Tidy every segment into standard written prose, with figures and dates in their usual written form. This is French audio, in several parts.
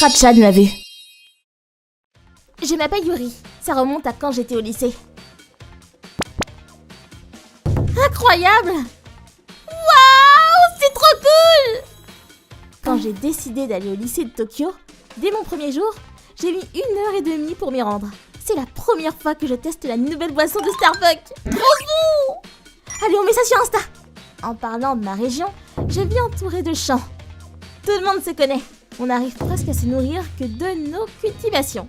Stracha de ma vue. Je m'appelle Yuri. Ça remonte à quand j'étais au lycée. Incroyable! Waouh! C'est trop cool! Quand j'ai décidé d'aller au lycée de Tokyo, dès mon premier jour, j'ai mis 1h30 pour m'y rendre. C'est la première fois que je teste la nouvelle boisson de Starbucks. Trop bon! Allez, on met ça sur Insta. En parlant de ma région, je vis entourée de champs. Tout le monde se connaît. On n'arrive presque à se nourrir que de nos cultivations.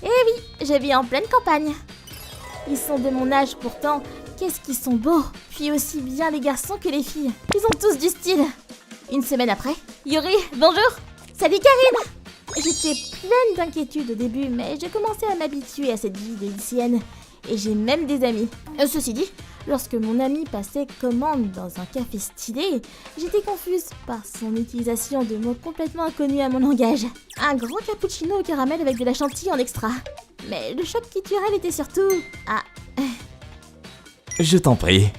Eh oui, je vis en pleine campagne. Ils sont de mon âge pourtant. Qu'est-ce qu'ils sont beaux. Puis aussi bien les garçons que les filles. Ils ont tous du style. Une semaine après, Yuri, bonjour. Salut Karine. J'étais pleine d'inquiétude au début, mais j'ai commencé à m'habituer à cette vie de lycéenne. Et j'ai même des amis. Ceci dit, lorsque mon ami passait commande dans un café stylé, j'étais confuse par son utilisation de mots complètement inconnus à mon langage. Un grand cappuccino au caramel avec de la chantilly en extra. Mais le choc culturel était surtout... Je t'en prie.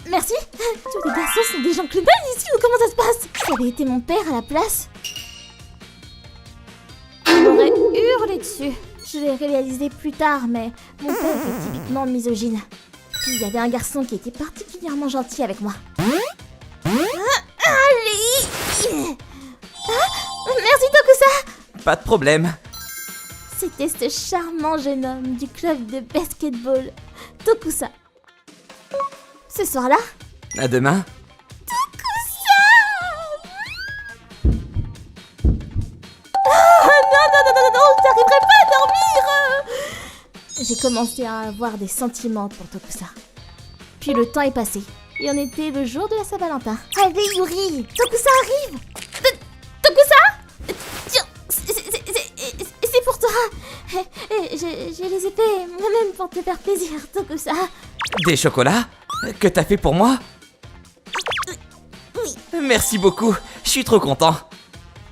Merci. Tous les garçons sont des gentlemen ici ou comment ça se passe? Ça avait été mon père à la place. Il m'aurait hurlé dessus. Je l'ai réalisé plus tard, mais mon père était typiquement misogyne. Puis il y avait un garçon qui était particulièrement gentil avec moi. Allez! Merci Tokusa! Pas de problème. C'était ce charmant jeune homme du club de basketball, Tokusa. Ce soir-là, À demain. non, j'arriverai pas à dormir! J'ai commencé à avoir des sentiments pour Tokusa. Puis le temps est passé, et on était le jour de la Saint-Valentin. Allez Yuri, Tokusa arrive! Tokusa! Tiens, c'est pour toi! J'ai les épées moi-même pour te faire plaisir, Tokusa. Des chocolats? Que t'as fait pour moi? Oui. Merci beaucoup, je suis trop content.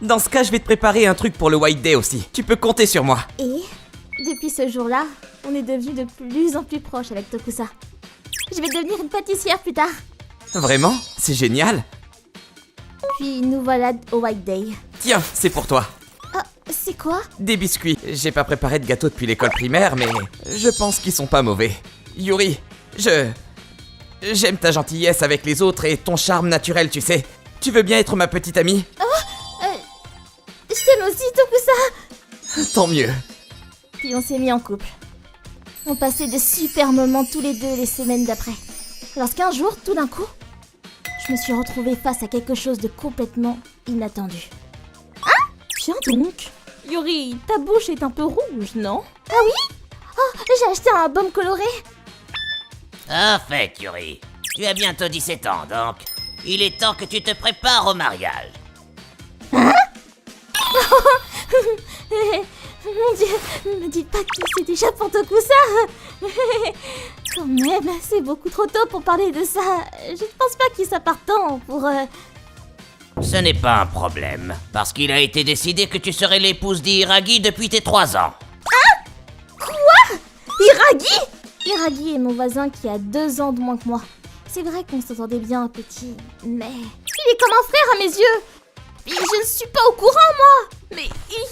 Dans ce cas, je vais te préparer un truc pour le White Day aussi. Tu peux compter sur moi. Et depuis ce jour-là, on est devenus de plus en plus proches avec Tokusa. Je vais devenir une pâtissière plus tard. Vraiment? C'est génial. Puis nous voilà au White Day. Tiens, c'est pour toi. Oh, c'est quoi? Des biscuits. J'ai pas préparé de gâteau depuis l'école primaire, mais je pense qu'ils sont pas mauvais. Yuri, j'aime ta gentillesse avec les autres et ton charme naturel, tu sais. Tu veux bien être ma petite amie? Je t'aime aussi, Tokusa! Tant mieux. Puis on s'est mis en couple. On passait de super moments tous les deux les semaines d'après. Lorsqu'un jour, tout d'un coup, je me suis retrouvée face à quelque chose de complètement inattendu. Tiens donc! Yuri, ta bouche est un peu rouge, non? Ah oui? Oh, j'ai acheté un baume coloré! En fait, Yuri, tu as bientôt 17 ans, donc il est temps que tu te prépares au mariage. Mon Dieu, me dites pas que c'est déjà pour Tokusa. Quand même, c'est beaucoup trop tôt pour parler de ça. Je ne pense pas qu'il soit partant pour... Ce n'est pas un problème, parce qu'il a été décidé que tu serais l'épouse d'Hiragi depuis tes 3 ans. Hiragi! Hiragi est mon voisin qui a 2 ans de moins que moi. C'est vrai qu'on s'entendait bien, petit, mais... Il est comme un frère à mes yeux. Et je ne suis pas au courant, moi. Mais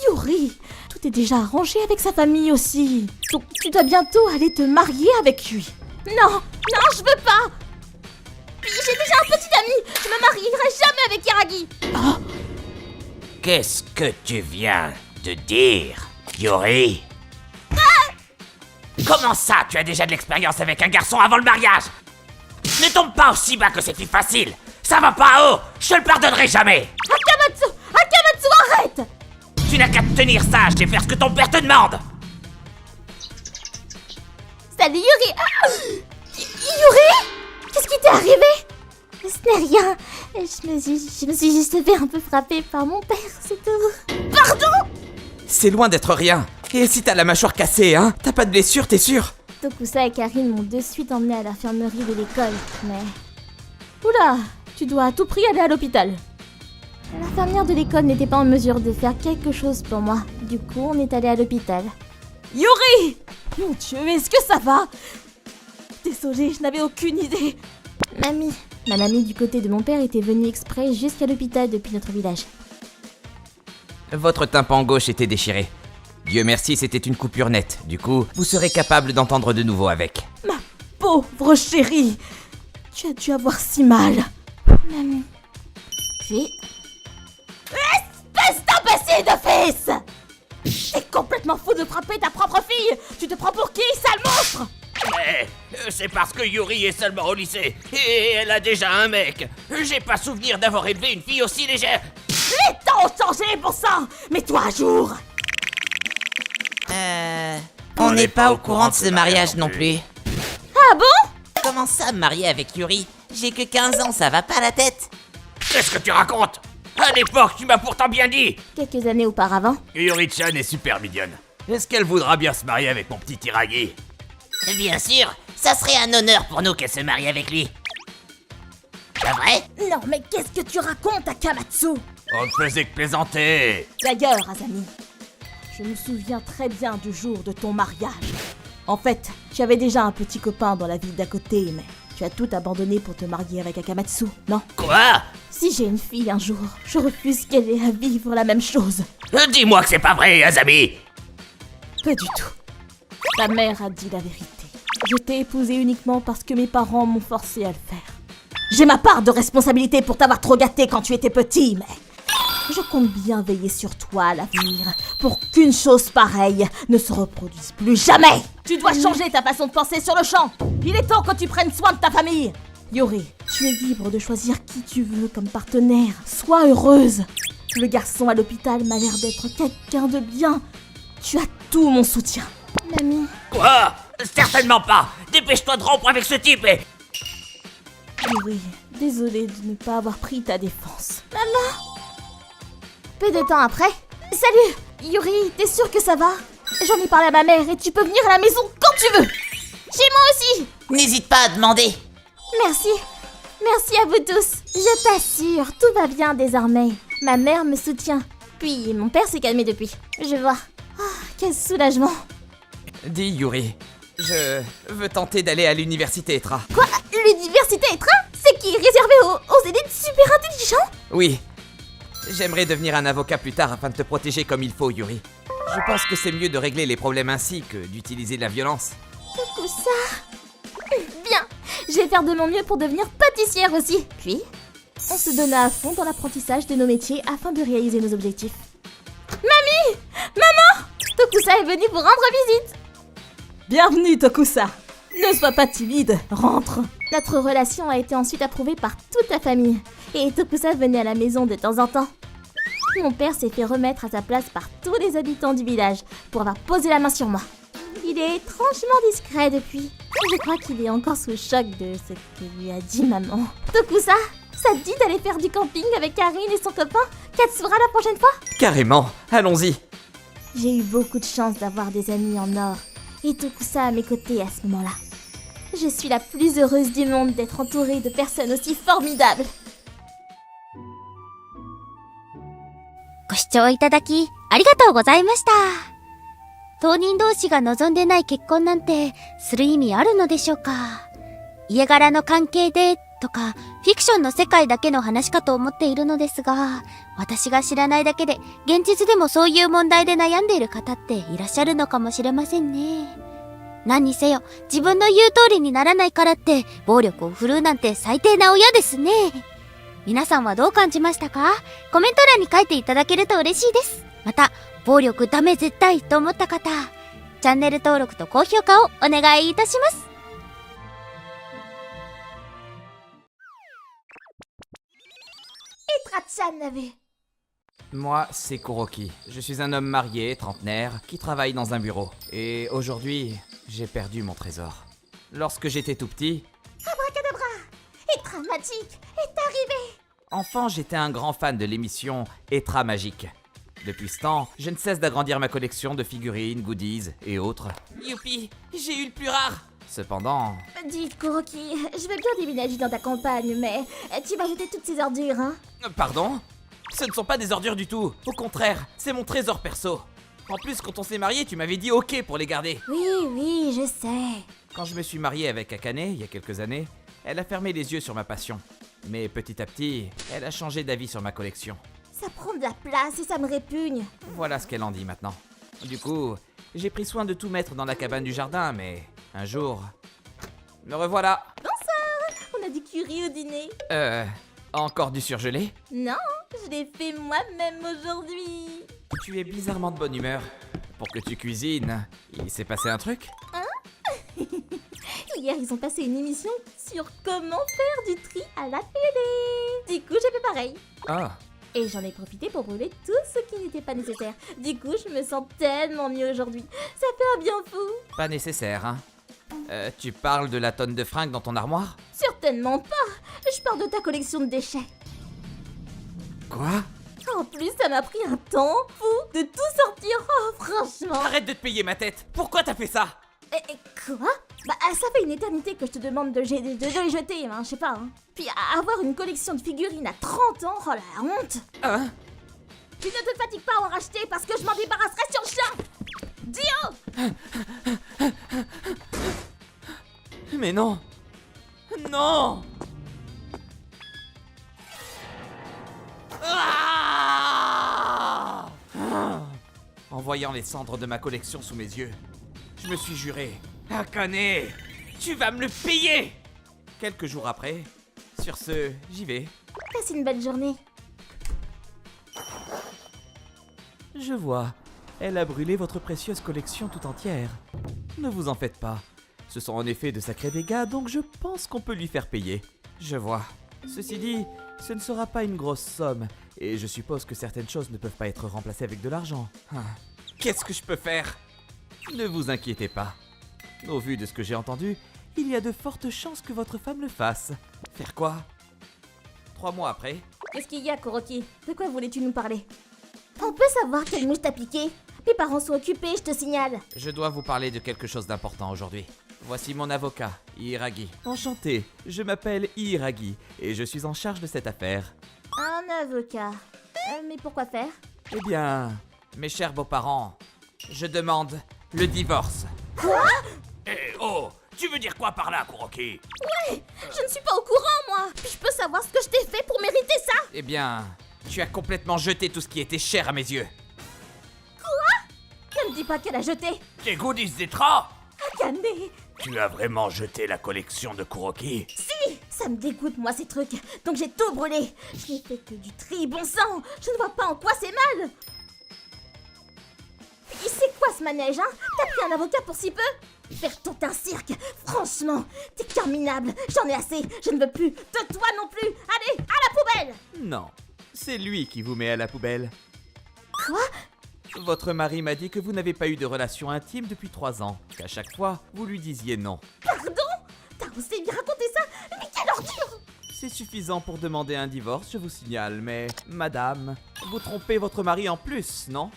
Yuri, tout est déjà arrangé avec sa famille aussi. Donc tu dois bientôt aller te marier avec lui. Non, je veux pas. J'ai déjà un petit ami. Je me marierai jamais avec Hiragi. Qu'est-ce que tu viens de dire, Yuri? Comment ça, tu as déjà de l'expérience avec un garçon avant le mariage? Ne tombe pas aussi bas que c'est plus facile. Ça va pas haut, je te le pardonnerai jamais. Akamatsu, arrête. Tu n'as qu'à te tenir sage et faire ce que ton père te demande. Salut Yuri. Yuri, qu'est-ce qui t'est arrivé? Ce n'est rien. Je me suis juste fait un peu frapper par mon père, c'est tout. Pardon? C'est loin d'être rien. Et si t'as la mâchoire cassée, hein? T'as pas de blessure, t'es sûr? Tokusa et Karine m'ont de suite emmené à l'infirmerie de l'école, mais... Oula, tu dois à tout prix aller à l'hôpital. L'infirmière de l'école n'était pas en mesure de faire quelque chose pour moi. Du coup, on est allé à l'hôpital. Yuri! Mon Dieu, est-ce que ça va? Désolée, je n'avais aucune idée. Ma mamie du côté de mon père était venue exprès jusqu'à l'hôpital depuis notre village. Votre tympan gauche était déchiré. Dieu merci, c'était une coupure nette. Du coup, vous serez capable d'entendre de nouveau avec. Ma pauvre chérie, tu as dû avoir si mal. Mamie. Puis... Espèce d'imbécile de fils! T'es complètement fou de frapper ta propre fille! Tu te prends pour qui, sale monstre? Mais c'est parce que Yuri est seulement au lycée et elle a déjà un mec. J'ai pas souvenir d'avoir élevé une fille aussi légère. Les temps ont changé pour ça! Mets-toi à jour! On n'est pas au courant de ce mariage non plus. Ah bon? Comment ça, me marier avec Yuri? J'ai que 15 ans, ça va pas la tête? Qu'est-ce que tu racontes? À l'époque, tu m'as pourtant bien dit. Quelques années auparavant, Yuri-chan est super mignonne. Est-ce qu'elle voudra bien se marier avec mon petit Iragi? Bien sûr, ça serait un honneur pour nous qu'elle se marie avec lui. Pas vrai? non mais qu'est-ce que tu racontes, Akamatsu? On ne faisait que plaisanter. D'ailleurs, Azami, je me souviens très bien du jour de ton mariage. En fait, tu avais déjà un petit copain dans la ville d'à côté, mais tu as tout abandonné pour te marier avec Akamatsu, non? Quoi? Si j'ai une fille un jour, je refuse qu'elle ait à vivre la même chose. Dis-moi que c'est pas vrai, Azami. Pas du tout. Ta mère a dit la vérité. Je t'ai épousée uniquement parce que mes parents m'ont forcé à le faire. J'ai ma part de responsabilité pour t'avoir trop gâté quand tu étais petit, mais... je compte bien veiller sur toi à l'avenir pour qu'une chose pareille ne se reproduise plus jamais. Tu dois changer ta façon de penser sur le champ. Il est temps que tu prennes soin de ta famille. Yuri, tu es libre de choisir qui tu veux comme partenaire. Sois heureuse. Le garçon à l'hôpital m'a l'air d'être quelqu'un de bien. Tu as tout mon soutien. Mamie. Quoi? Certainement pas. Dépêche-toi de rompre avec ce type et... Yuri, désolée de ne pas avoir pris ta défense. Maman. Peu de temps après. Salut, Yuri, t'es sûr que ça va? J'en ai parlé à ma mère et tu peux venir à la maison quand tu veux. Chez moi aussi. N'hésite pas à demander. Merci. Merci à vous tous. Je t'assure, tout va bien désormais. Ma mère me soutient. Puis mon père s'est calmé depuis. Je vois. Ah, quel soulagement. Dis Yuri, je veux tenter d'aller à l'université Etra. Quoi? L'université Etra? C'est qui? Réservé aux élites super intelligents? Oui. J'aimerais devenir un avocat plus tard afin de te protéger comme il faut, Yuri. Je pense que c'est mieux de régler les problèmes ainsi que d'utiliser de la violence. Tout ça. Bien. Je vais faire de mon mieux pour devenir pâtissière aussi. Puis, on se donna à fond dans l'apprentissage de nos métiers afin de réaliser nos objectifs. Mamie! Maman! Tokusa est venu vous rendre visite. Bienvenue, Tokusa. Ne sois pas timide, rentre. Notre relation a été ensuite approuvée par toute ta famille. Et Tokusa venait à la maison de temps en temps. Mon père s'est fait remettre à sa place par tous les habitants du village pour avoir posé la main sur moi. Il est étrangement discret depuis. Je crois qu'il est encore sous le choc de ce que lui a dit maman. Tokusa, ça te dit d'aller faire du camping avec Karine et son copain Katsura la prochaine fois? Carrément, allons-y. J'ai eu beaucoup de chance d'avoir des amis en or. Et Tokusa à mes côtés à ce moment-là. Je suis la plus heureuse du monde d'être entourée de personnes aussi formidables. ご視聴いただき、ありがとうございました。当人同士が望んでない結婚なんて、する意味あるのでしょうか。家柄の関係で、とか、フィクションの世界だけの話かと思っているのですが、私が知らないだけで、現実でもそういう問題で悩んでいる方っていらっしゃるのかもしれませんね。何にせよ、自分の言う通りにならないからって、暴力を振るうなんて最低な親ですね。皆さんはどう感じましたか？コメント欄に書いていただけると嬉しいです。また、暴力ダメ絶対と思った方、チャンネル登録と高評価をお願いいたします。Etra-chan avait... Moi, c'est Kuroki. Je suis un homme marié, trentenaire, qui travaille dans un bureau. Et aujourd'hui, j'ai perdu mon trésor. Lorsque j'étais tout petit... Abracadabra! Etra magique est arrivé! Enfant, j'étais un grand fan de l'émission Etra Magique. Depuis ce temps, je ne cesse d'agrandir ma collection de figurines, goodies et autres. Youpi, j'ai eu le plus rare! Cependant... Dis, Kuroki, je veux bien déménager dans ta campagne, mais tu vas jeter toutes ces ordures, hein? Pardon? Ce ne sont pas des ordures du tout. Au contraire, c'est mon trésor perso. En plus, quand on s'est marié, tu m'avais dit ok pour les garder. Oui, je sais. Quand je me suis marié avec Akane, il y a quelques années, elle a fermé les yeux sur ma passion. Mais petit à petit, elle a changé d'avis sur ma collection. Ça prend de la place et ça me répugne. Voilà ce qu'elle en dit maintenant. Du coup, j'ai pris soin de tout mettre dans la cabane du jardin, mais un jour... Me revoilà. On a du curry au dîner. Encore du surgelé? Non, je l'ai fait moi-même aujourd'hui. Tu es bizarrement de bonne humeur. Pour que tu cuisines, il s'est passé un truc? Hier, ils ont passé une émission sur comment faire du tri à la télé. Du coup, j'ai fait pareil. Ah, Et j'en ai profité pour brûler tout ce qui n'était pas nécessaire. Du coup, je me sens tellement mieux aujourd'hui. Ça fait un bien fou. pas nécessaire, hein. Tu parles de la tonne de fringues dans ton armoire? Certainement pas. Je parle de ta collection de déchets. Quoi? En plus, ça m'a pris un temps fou de tout sortir. Oh, franchement. Arrête de te payer ma tête! Pourquoi t'as fait ça? Et quoi? Bah, ça fait une éternité que je te demande de les jeter, hein, je sais pas. Hein. Puis avoir une collection de figurines à 30 ans, oh la honte. Hein? Tu ne te fatigues pas à en racheter parce que je m'en débarrasserai sur le champ. Dio! Mais non! Non! Ah! En voyant les cendres de ma collection sous mes yeux, je me suis juré. Akane, tu vas me le payer! Quelques jours après, sur ce, j'y vais. Passe une belle journée. Je vois. Elle a brûlé votre précieuse collection tout entière. Ne vous en faites pas. Ce sont en effet de sacrés dégâts, donc je pense qu'on peut lui faire payer. Je vois. Ceci dit, ce ne sera pas une grosse somme, et je suppose que certaines choses ne peuvent pas être remplacées avec de l'argent. Qu'est-ce que je peux faire? Ne vous inquiétez pas. Au vu de ce que j'ai entendu, il y a de fortes chances que votre femme le fasse. Faire quoi? 3 mois après, Qu'est-ce qu'il y a, Kuroki? De quoi voulais-tu nous parler? On peut savoir quelle mouche t'a piqué? Mes parents sont occupés, je te signale. je dois vous parler de quelque chose d'important aujourd'hui. Voici mon avocat, Iiragi. Enchanté, je m'appelle Iiragi et je suis en charge de cette affaire. Un avocat. Mais pourquoi faire? Eh bien, mes chers beaux-parents, je demande le divorce. Eh oh, tu veux dire quoi par là, Kuroki? Je ne suis pas au courant, moi. Puis je peux savoir ce que je t'ai fait pour mériter ça? Eh bien, tu as complètement jeté tout ce qui était cher à mes yeux. Ne me dis pas qu'elle a jeté. Tes goodies d'Etra? Akane. Tu as vraiment jeté la collection de Kuroki? Si, ça me dégoûte, moi, ces trucs. Donc j'ai tout brûlé. Je n'ai fait que du tri, bon sang. Je ne vois pas en quoi c'est mal. Et c'est quoi ce manège, hein? T'as pris un avocat pour si peu? Faire tout un cirque. Franchement, t'es terminable. J'en ai assez. Je ne veux plus de toi non plus. Allez, à la poubelle. Non, c'est lui qui vous met à la poubelle. Quoi? Votre mari m'a dit que vous n'avez pas eu de relation intime depuis 3 ans, qu'à chaque fois, vous lui disiez non. Pardon? T'as osé lui raconter ça? Mais quelle ordure! C'est suffisant pour demander un divorce, je vous signale, mais... Madame, vous trompez votre mari en plus, non?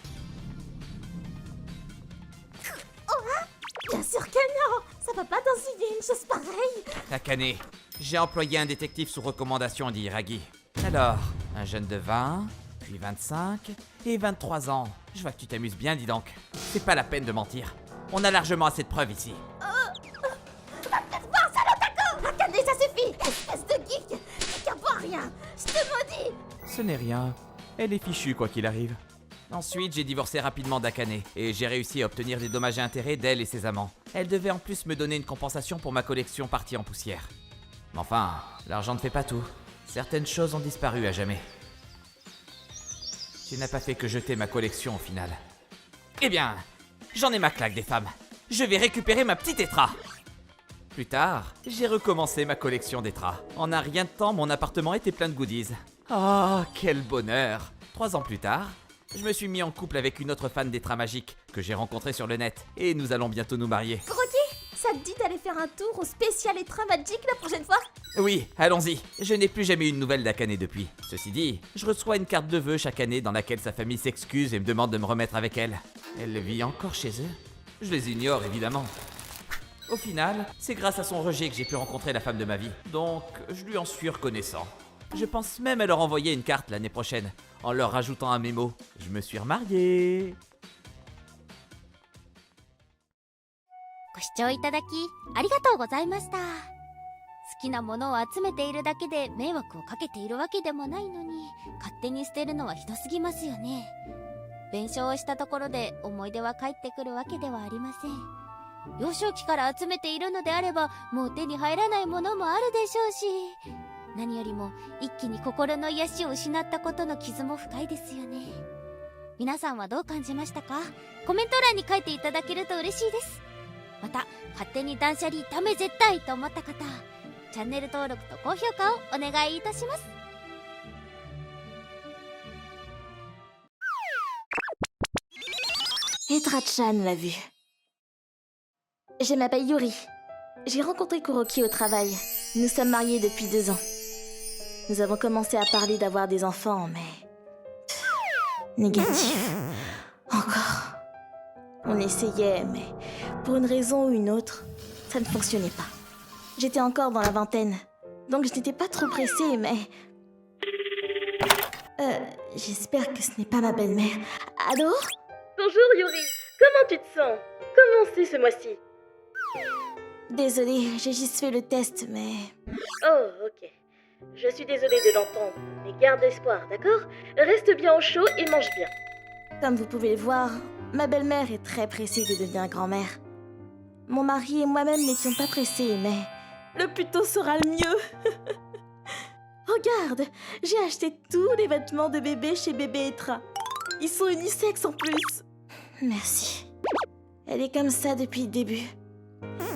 Bien sûr que non. Ça va pas d'insinuer une chose pareille. Akane, j'ai employé un détective sous recommandation d'Iiragi. Alors, un jeune de 20, puis 25 et 23 ans. Je vois que tu t'amuses bien, dis donc. C'est pas la peine de mentir. On a largement assez de preuves ici. Akane, ça suffit. Espèce de geek. Tu qu'à voir rien. Je te maudis. Ce n'est rien. Elle est fichue quoi qu'il arrive. Ensuite, j'ai divorcé rapidement d'Akane et j'ai réussi à obtenir des dommages et intérêts d'elle et ses amants. Elle devait en plus me donner une compensation pour ma collection partie en poussière. Mais enfin, l'argent ne fait pas tout. Certaines choses ont disparu à jamais. Tu n'as pas fait que jeter ma collection au final. Eh bien, j'en ai ma claque des femmes. Je vais récupérer ma petite Etra. Plus tard, j'ai recommencé ma collection d'Etra. En un rien de temps, mon appartement était plein de goodies. Oh, quel bonheur! 3 ans plus tard, je me suis mis en couple avec une autre fan d'Etra magique que j'ai rencontrée sur le net. Et nous allons bientôt nous marier. Kuroki, ça te dit d'aller faire un tour au spécial Etra Magic la prochaine fois? Oui, allons-y. Je n'ai plus jamais eu de nouvelles d'Akane depuis. Ceci dit, je reçois une carte de vœux chaque année dans laquelle sa famille s'excuse et me demande de me remettre avec elle. Elle vit encore chez eux? Je les ignore évidemment. Au final, c'est grâce à son rejet que j'ai pu rencontrer la femme de ma vie. Donc, je lui en suis reconnaissant. Je pense même à leur envoyer une carte l'année prochaine, en leur rajoutant un mémo. Je me suis remarié. ご視聴いただきありがとうございました。好きなものを集めているだけで迷惑をかけているわけでもないのに、勝手に捨てるのはひどすぎますよね。弁償をしたところで思い出は返ってくるわけではありません。幼少期から集めているのであれば、もう手に入らないものもあるでしょうし、何よりも一気に心の癒しを失ったことの傷も深いですよね。皆さんはどう感じましたか？コメント欄に書いていただけると嬉しいです。また、勝手に断捨離ダメ絶対と思った方、チャンネル登録と高評価をお願いいたします。Etra-chan l'a vu. Je m'appelle Yuri. J'ai rencontré Kuroki au travail. Nous sommes mariés depuis 2 ans. Nous avons commencé à parler d'avoir des enfants, mais... négatif. Encore. On essayait, mais pour une raison ou une autre, ça ne fonctionnait pas. J'étais encore dans la vingtaine, donc je n'étais pas trop pressée, mais... j'espère que ce n'est pas ma belle-mère. Allô? Bonjour Yuri, comment tu te sens? Comment c'est ce mois-ci? Désolée, j'ai juste fait le test, mais... Oh, ok. Je suis désolée de l'entendre, mais garde espoir, d'accord? Reste bien au chaud et mange bien. Comme vous pouvez le voir, ma belle-mère est très pressée de devenir grand-mère. Mon mari et moi-même n'étions pas pressés, mais... le plus tôt sera le mieux. Regarde, j'ai acheté tous les vêtements de bébé chez Bébé Etra. Ils sont unisexes en plus. Merci. Elle est comme ça depuis le début.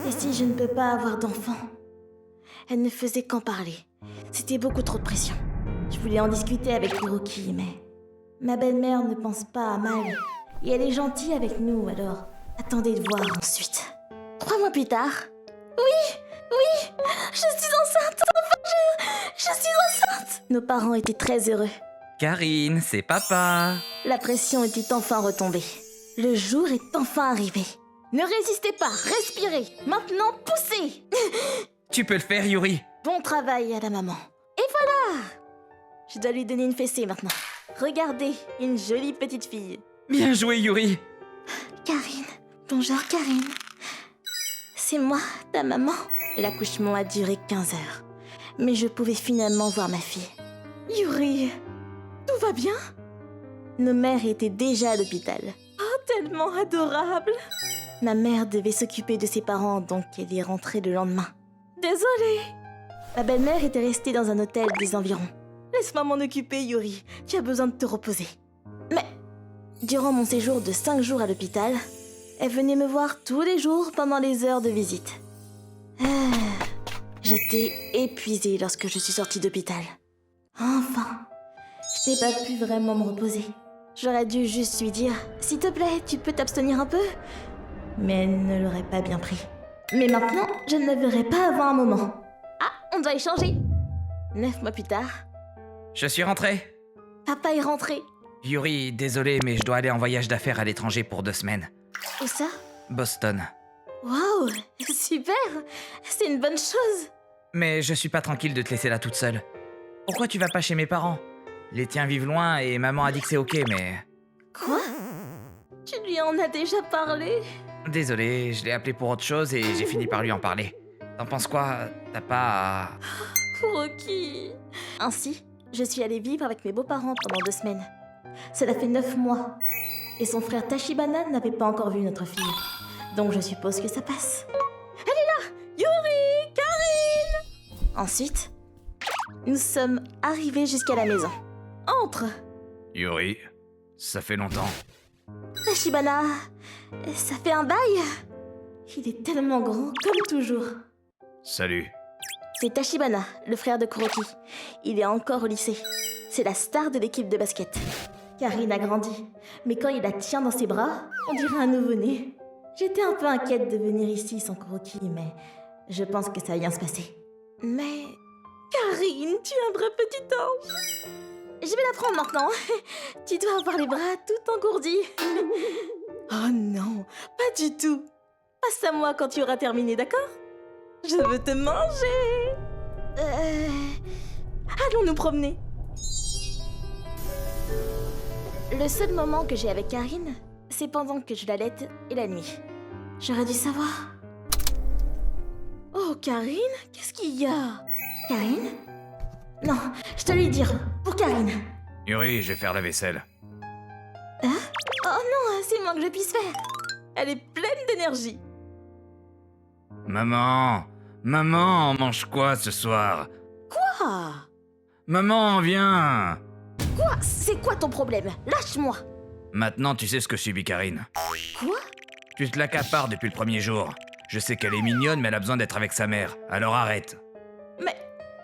Et si je ne peux pas avoir d'enfant? Elle ne faisait qu'en parler. C'était beaucoup trop de pression. Je voulais en discuter avec Kuroki, mais... ma belle-mère ne pense pas à mal. Et elle est gentille avec nous, alors... attendez de voir ensuite. 3 mois plus tard... Oui, je suis enceinte. Enfin, je suis enceinte. Nos parents étaient très heureux. Karine, c'est papa. La pression était enfin retombée. Le jour est enfin arrivé. Ne résistez pas, respirez. Maintenant, poussez. Tu peux le faire, Yuri. Bon travail à la maman. Et voilà. Je dois lui donner une fessée maintenant. Regardez, une jolie petite fille. Bien joué, Yuri. Karine. Bonjour, Karine. C'est moi, ta maman. L'accouchement a duré 15 heures. Mais je pouvais finalement voir ma fille. Yuri, tout va bien? Nos mères étaient déjà à l'hôpital. Oh, tellement adorable. Ma mère devait s'occuper de ses parents, donc elle est rentrée le lendemain. Désolée. Ma belle-mère était restée dans un hôtel des environs. Laisse-moi m'en occuper, Yuri. Tu as besoin de te reposer. Mais, durant mon séjour de 5 jours à l'hôpital, elle venait me voir tous les jours pendant les heures de visite. J'étais épuisée lorsque je suis sortie d'hôpital. Enfin, je n'ai pas pu vraiment me reposer. J'aurais dû juste lui dire « S'il te plaît, tu peux t'abstenir un peu ?» Mais elle ne l'aurait pas bien pris. Mais maintenant, je ne la verrai pas avant un moment. Ah, on doit échanger. 9 mois plus tard, Je suis rentré. papa est rentré. Yuri, désolé, mais je dois aller en voyage d'affaires à l'étranger pour 2 semaines. Où ça? Boston. Waouh, super. C'est une bonne chose. Mais je suis pas tranquille de te laisser là toute seule. Pourquoi tu vas pas chez mes parents? Les tiens vivent loin et maman a dit que c'est ok, mais... Quoi? Tu lui en as déjà parlé? Désolé, je l'ai appelé pour autre chose et j'ai fini par lui en parler. T'en penses quoi? T'as pas... Kuroki. Ainsi, je suis allée vivre avec mes beaux-parents pendant 2 semaines. Cela fait 9 mois. Et son frère Tachibana n'avait pas encore vu notre fille. Donc je suppose que ça passe. Elle est là! Yuri! Karine! Ensuite, nous sommes arrivés jusqu'à la maison. Entre! Yuri, ça fait longtemps. Tachibana, ça fait un bail? Il est tellement grand, comme toujours. Salut. C'est Tachibana, le frère de Kuroki. Il est encore au lycée. C'est la star de l'équipe de basket. Karine a grandi, mais quand il la tient dans ses bras, on dirait un nouveau-né. J'étais un peu inquiète de venir ici sans Kuroki, mais je pense que ça va bien se passer. Mais... Karine, tu es un vrai petit ange. Je vais la prendre maintenant. Tu dois avoir les bras tout engourdis. Oh non, pas du tout. Passe à moi quand tu auras terminé, d'accord? Je veux te manger. Allons nous promener. Le seul moment que j'ai avec Karine, c'est pendant que je l'allaite et la nuit. J'aurais dû savoir. Oh, Karine, qu'est-ce qu'il y a? Karine? Non, je te lui dire, pour Karine. Yuri, je vais faire la vaisselle. Oh non, c'est le moins que je puisse faire. Elle est pleine d'énergie. Maman, on mange quoi ce soir? Ah, Maman, viens. quoi? C'est quoi ton problème? Lâche-moi. Maintenant, tu sais ce que subit Karine. Quoi? Tu te l'accapares depuis le premier jour. Je sais qu'elle est mignonne, mais elle a besoin d'être avec sa mère. Alors arrête. Mais...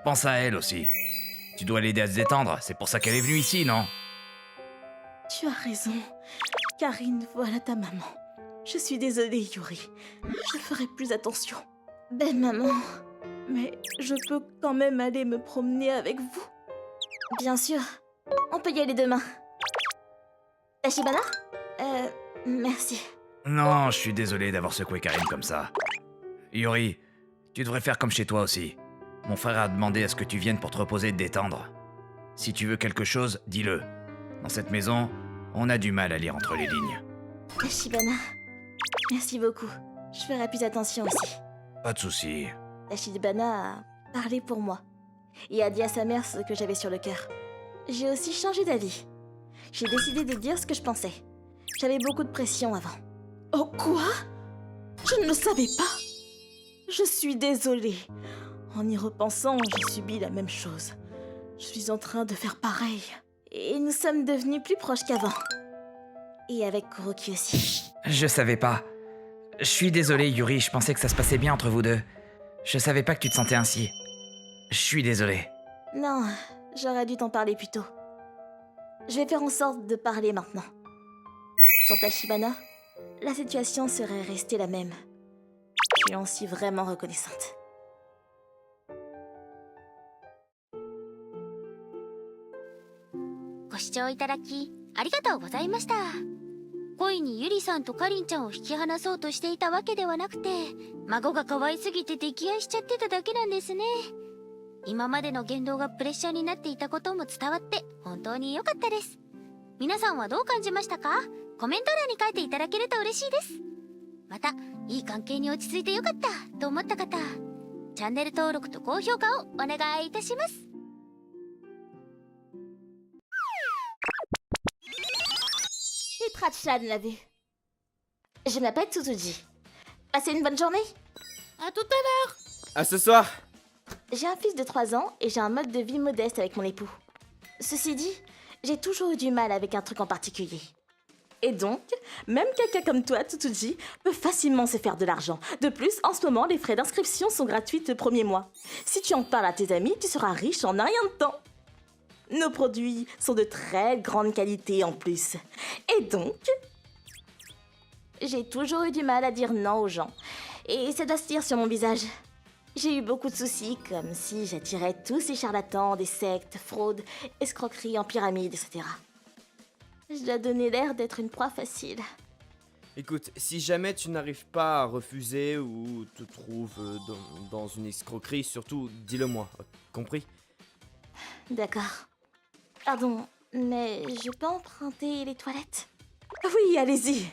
Pense à elle aussi. Tu dois l'aider à se détendre, c'est pour ça qu'elle est venue ici, non? Tu as raison. Karine, voilà ta maman. Je suis désolée, Yuri. Je ferai plus attention. Ben, maman. Mais je peux quand même aller me promener avec vous. Bien sûr. On peut y aller demain. Tachibana? Merci. Non, je suis désolé d'avoir secoué Karine comme ça. Yuri, tu devrais faire comme chez toi aussi. Mon frère a demandé à ce que tu viennes pour te reposer et te détendre. Si tu veux quelque chose, dis-le. Dans cette maison, on a du mal à lire entre les lignes. Tachibana, merci beaucoup. Je ferai plus attention aussi. Pas de soucis. Tachibana a parlé pour moi et a dit à sa mère ce que j'avais sur le cœur. J'ai aussi changé d'avis. J'ai décidé de dire ce que je pensais. J'avais beaucoup de pression avant. Oh quoi? Je ne le savais pas. Je suis désolée. En y repensant, j'ai subi la même chose. Je suis en train de faire pareil. Et nous sommes devenus plus proches qu'avant. Et avec Kuroki aussi. Je savais pas. Je suis désolé, Yuri, je pensais que ça se passait bien entre vous deux. Je savais pas que tu te sentais ainsi. Je suis désolé. Non, j'aurais dû t'en parler plus tôt. Je vais faire en sorte de parler maintenant. Sans Tachibana, la situation serait restée la même. Je lui en suis vraiment reconnaissante. Goshouchou itaraki, arigatou gozaimashita. 恋にゆりさんとかりんちゃんを引き離そうとしていたわけではなくて、孫が可愛すぎて溺愛しちゃってただけなんですね。今までの言動がプレッシャーになっていたことも伝わって本当に良かったです。皆さんはどう感じましたか？コメント欄に書いていただけると嬉しいです。また、いい関係に落ち着いて良かったと思った方、チャンネル登録と高評価をお願いいたします。Et Trachan l'a vu. Je m'appelle Tsutsuji. Passez une bonne journée. À tout à l'heure. À ce soir. J'ai un fils de 3 ans et j'ai un mode de vie modeste avec mon époux. Ceci dit, j'ai toujours eu du mal avec un truc en particulier. Et donc, même quelqu'un comme toi, Tsutsuji, peut facilement se faire de l'argent. De plus, en ce moment, les frais d'inscription sont gratuits le premier mois. Si tu en parles à tes amis, tu seras riche en un rien de temps. Nos produits sont de très grande qualité en plus. Et donc, j'ai toujours eu du mal à dire non aux gens. Et ça doit se dire sur mon visage. J'ai eu beaucoup de soucis, comme si j'attirais tous ces charlatans, des sectes, fraudes, escroqueries en pyramide, etc. Je dois donner l'air d'être une proie facile. Écoute, si jamais tu n'arrives pas à refuser ou te trouves dans une escroquerie, surtout dis-le-moi, compris? D'accord. Pardon, mais je peux emprunter les toilettes? Oui, allez-y.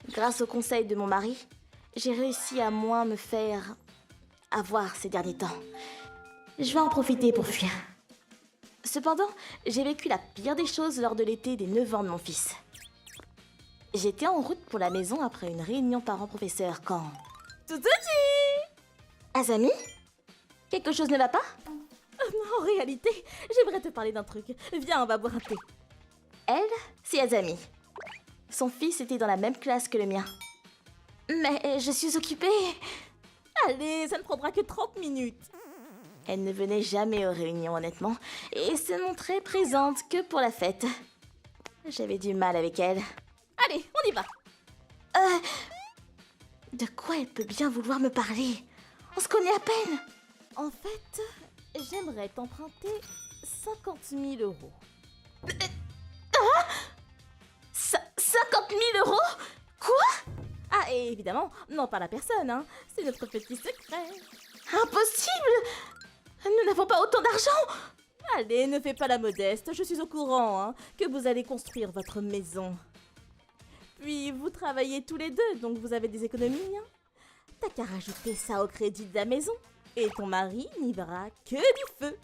Grâce au conseil de mon mari, j'ai réussi à moins me faire avoir ces derniers temps. Je vais en profiter pour fuir. Cependant, j'ai vécu la pire des choses lors de l'été des 9 ans de mon fils. J'étais en route pour la maison après une réunion parents-professeurs quand... Tsutsuji! Azami? Quelque chose ne va pas? En réalité, j'aimerais te parler d'un truc. Viens, on va boire un thé. Elle, c'est Azami. Son fils était dans la même classe que le mien. Mais je suis occupée. Allez, ça ne prendra que 30 minutes. Elle ne venait jamais aux réunions, honnêtement, et se montrait présente que pour la fête. J'avais du mal avec elle. Allez, on y va. De quoi elle peut bien vouloir me parler? On se connaît à peine. En fait, j'aimerais t'emprunter 50 000 euros. 50 000 euros? Quoi? Ah, et évidemment, non pas la personne, hein. C'est notre petit secret. Impossible! Nous n'avons pas autant d'argent! Allez, ne fais pas la modeste, je suis au courant, hein, que vous allez construire votre maison. Puis, vous travaillez tous les deux, donc vous avez des économies, hein. T'as qu'à rajouter ça au crédit de la maison, et ton mari n'y verra que du feu.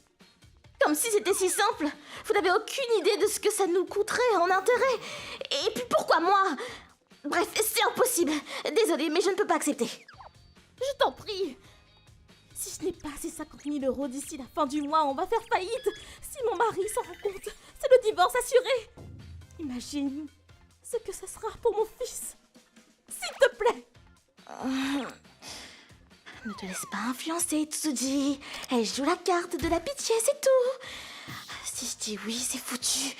Comme si c'était si simple. Vous n'avez aucune idée de ce que ça nous coûterait en intérêt. Et puis pourquoi moi? Bref, c'est impossible. Désolée, mais je ne peux pas accepter. Je t'en prie. Si je n'ai pas ces 50 000 euros d'ici la fin du mois, on va faire faillite. Si mon mari s'en rend compte, c'est le divorce assuré. Imagine ce que ça sera pour mon fils. S'il te plaît. Ne te laisse pas influencer, Tsuji. Elle joue la carte de la pitié, c'est tout. Si je dis oui, c'est foutu.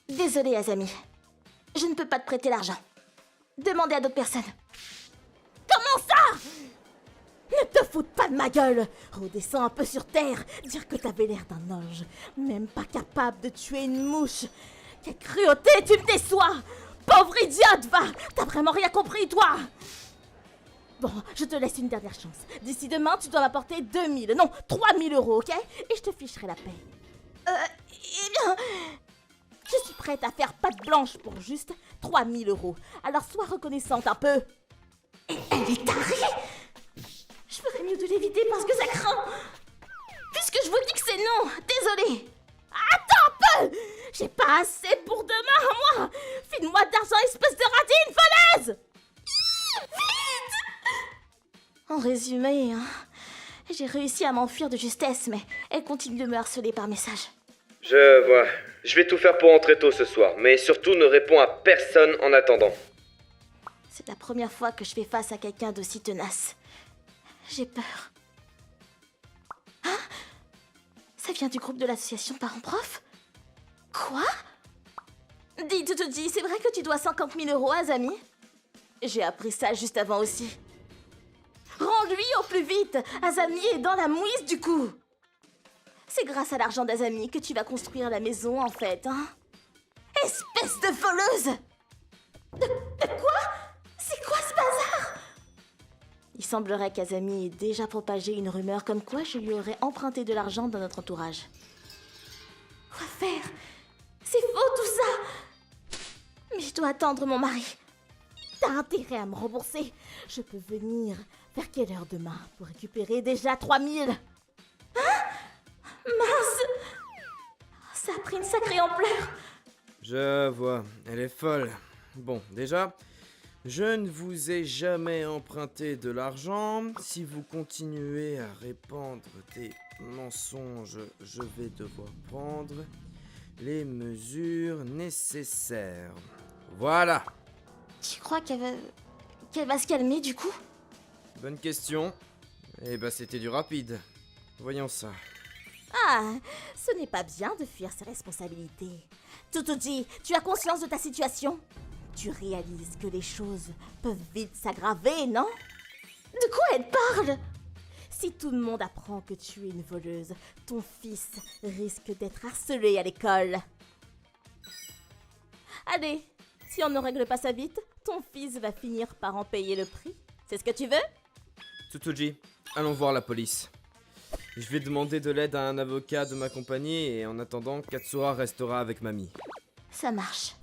Désolée, Azami. Je ne peux pas te prêter l'argent. Demandez à d'autres personnes. Comment ça? Ne te foute pas de ma gueule. Redescends un peu sur terre. Dire que t'avais l'air d'un ange. Même pas capable de tuer une mouche. Quelle cruauté, tu me déçois. Pauvre idiote, va. T'as vraiment rien compris, toi. Bon, je te laisse une dernière chance. D'ici demain, tu dois m'apporter 2000, non, 3000 euros, ok? Et je te ficherai la paix. Eh bien, je suis prête à faire patte blanche pour juste 3000 euros. Alors sois reconnaissante un peu. Et elle est tarée. Je ferais mieux de l'éviter parce que ça craint. Puisque je vous dis que c'est non, désolé. Attends un peu. J'ai pas assez pour demain, moi. File-moi d'argent, espèce de radine falaise. Vite. En résumé, hein, j'ai réussi à m'enfuir de justesse, mais elle continue de me harceler par message. Je vois. Je vais tout faire pour rentrer tôt ce soir, mais surtout ne réponds à personne en attendant. C'est la première fois que je fais face à quelqu'un d'aussi tenace. J'ai peur. Hein? Ça vient du groupe de l'association parents-prof? Quoi? Dis, Tsuji, c'est vrai que tu dois 50 000 euros à Azami? J'ai appris ça juste avant aussi. Rends-lui au plus vite! Azami est dans la mouise du coup! C'est grâce à l'argent d'Azami que tu vas construire la maison en fait, hein? Espèce de voleuse! De quoi? C'est quoi ce bazar? Il semblerait qu'Azami ait déjà propagé une rumeur comme quoi je lui aurais emprunté de l'argent dans notre entourage. Quoi faire? C'est faux tout ça! Mais je dois attendre mon mari. T'as intérêt à me rembourser. Je peux venir vers quelle heure demain pour récupérer déjà 3000? Hein? Mince! Ça a pris une sacrée ampleur. Je vois, elle est folle. Bon, déjà, je ne vous ai jamais emprunté de l'argent. Si vous continuez à répandre des mensonges, je vais devoir prendre les mesures nécessaires. Voilà. Tu crois qu'elle va se calmer du coup? Bonne question. Eh ben, c'était du rapide. Voyons ça. Ah, ce n'est pas bien de fuir ses responsabilités. Tsuji, tu as conscience de ta situation? Tu réalises que les choses peuvent vite s'aggraver, non? De quoi elle parle? Si tout le monde apprend que tu es une voleuse, ton fils risque d'être harcelé à l'école. Allez, si on ne règle pas ça vite, ton fils va finir par en payer le prix. C'est ce que tu veux? Tsuji, allons voir la police. Je vais demander de l'aide à un avocat de ma compagnie et en attendant, Katsura restera avec mamie. Ça marche.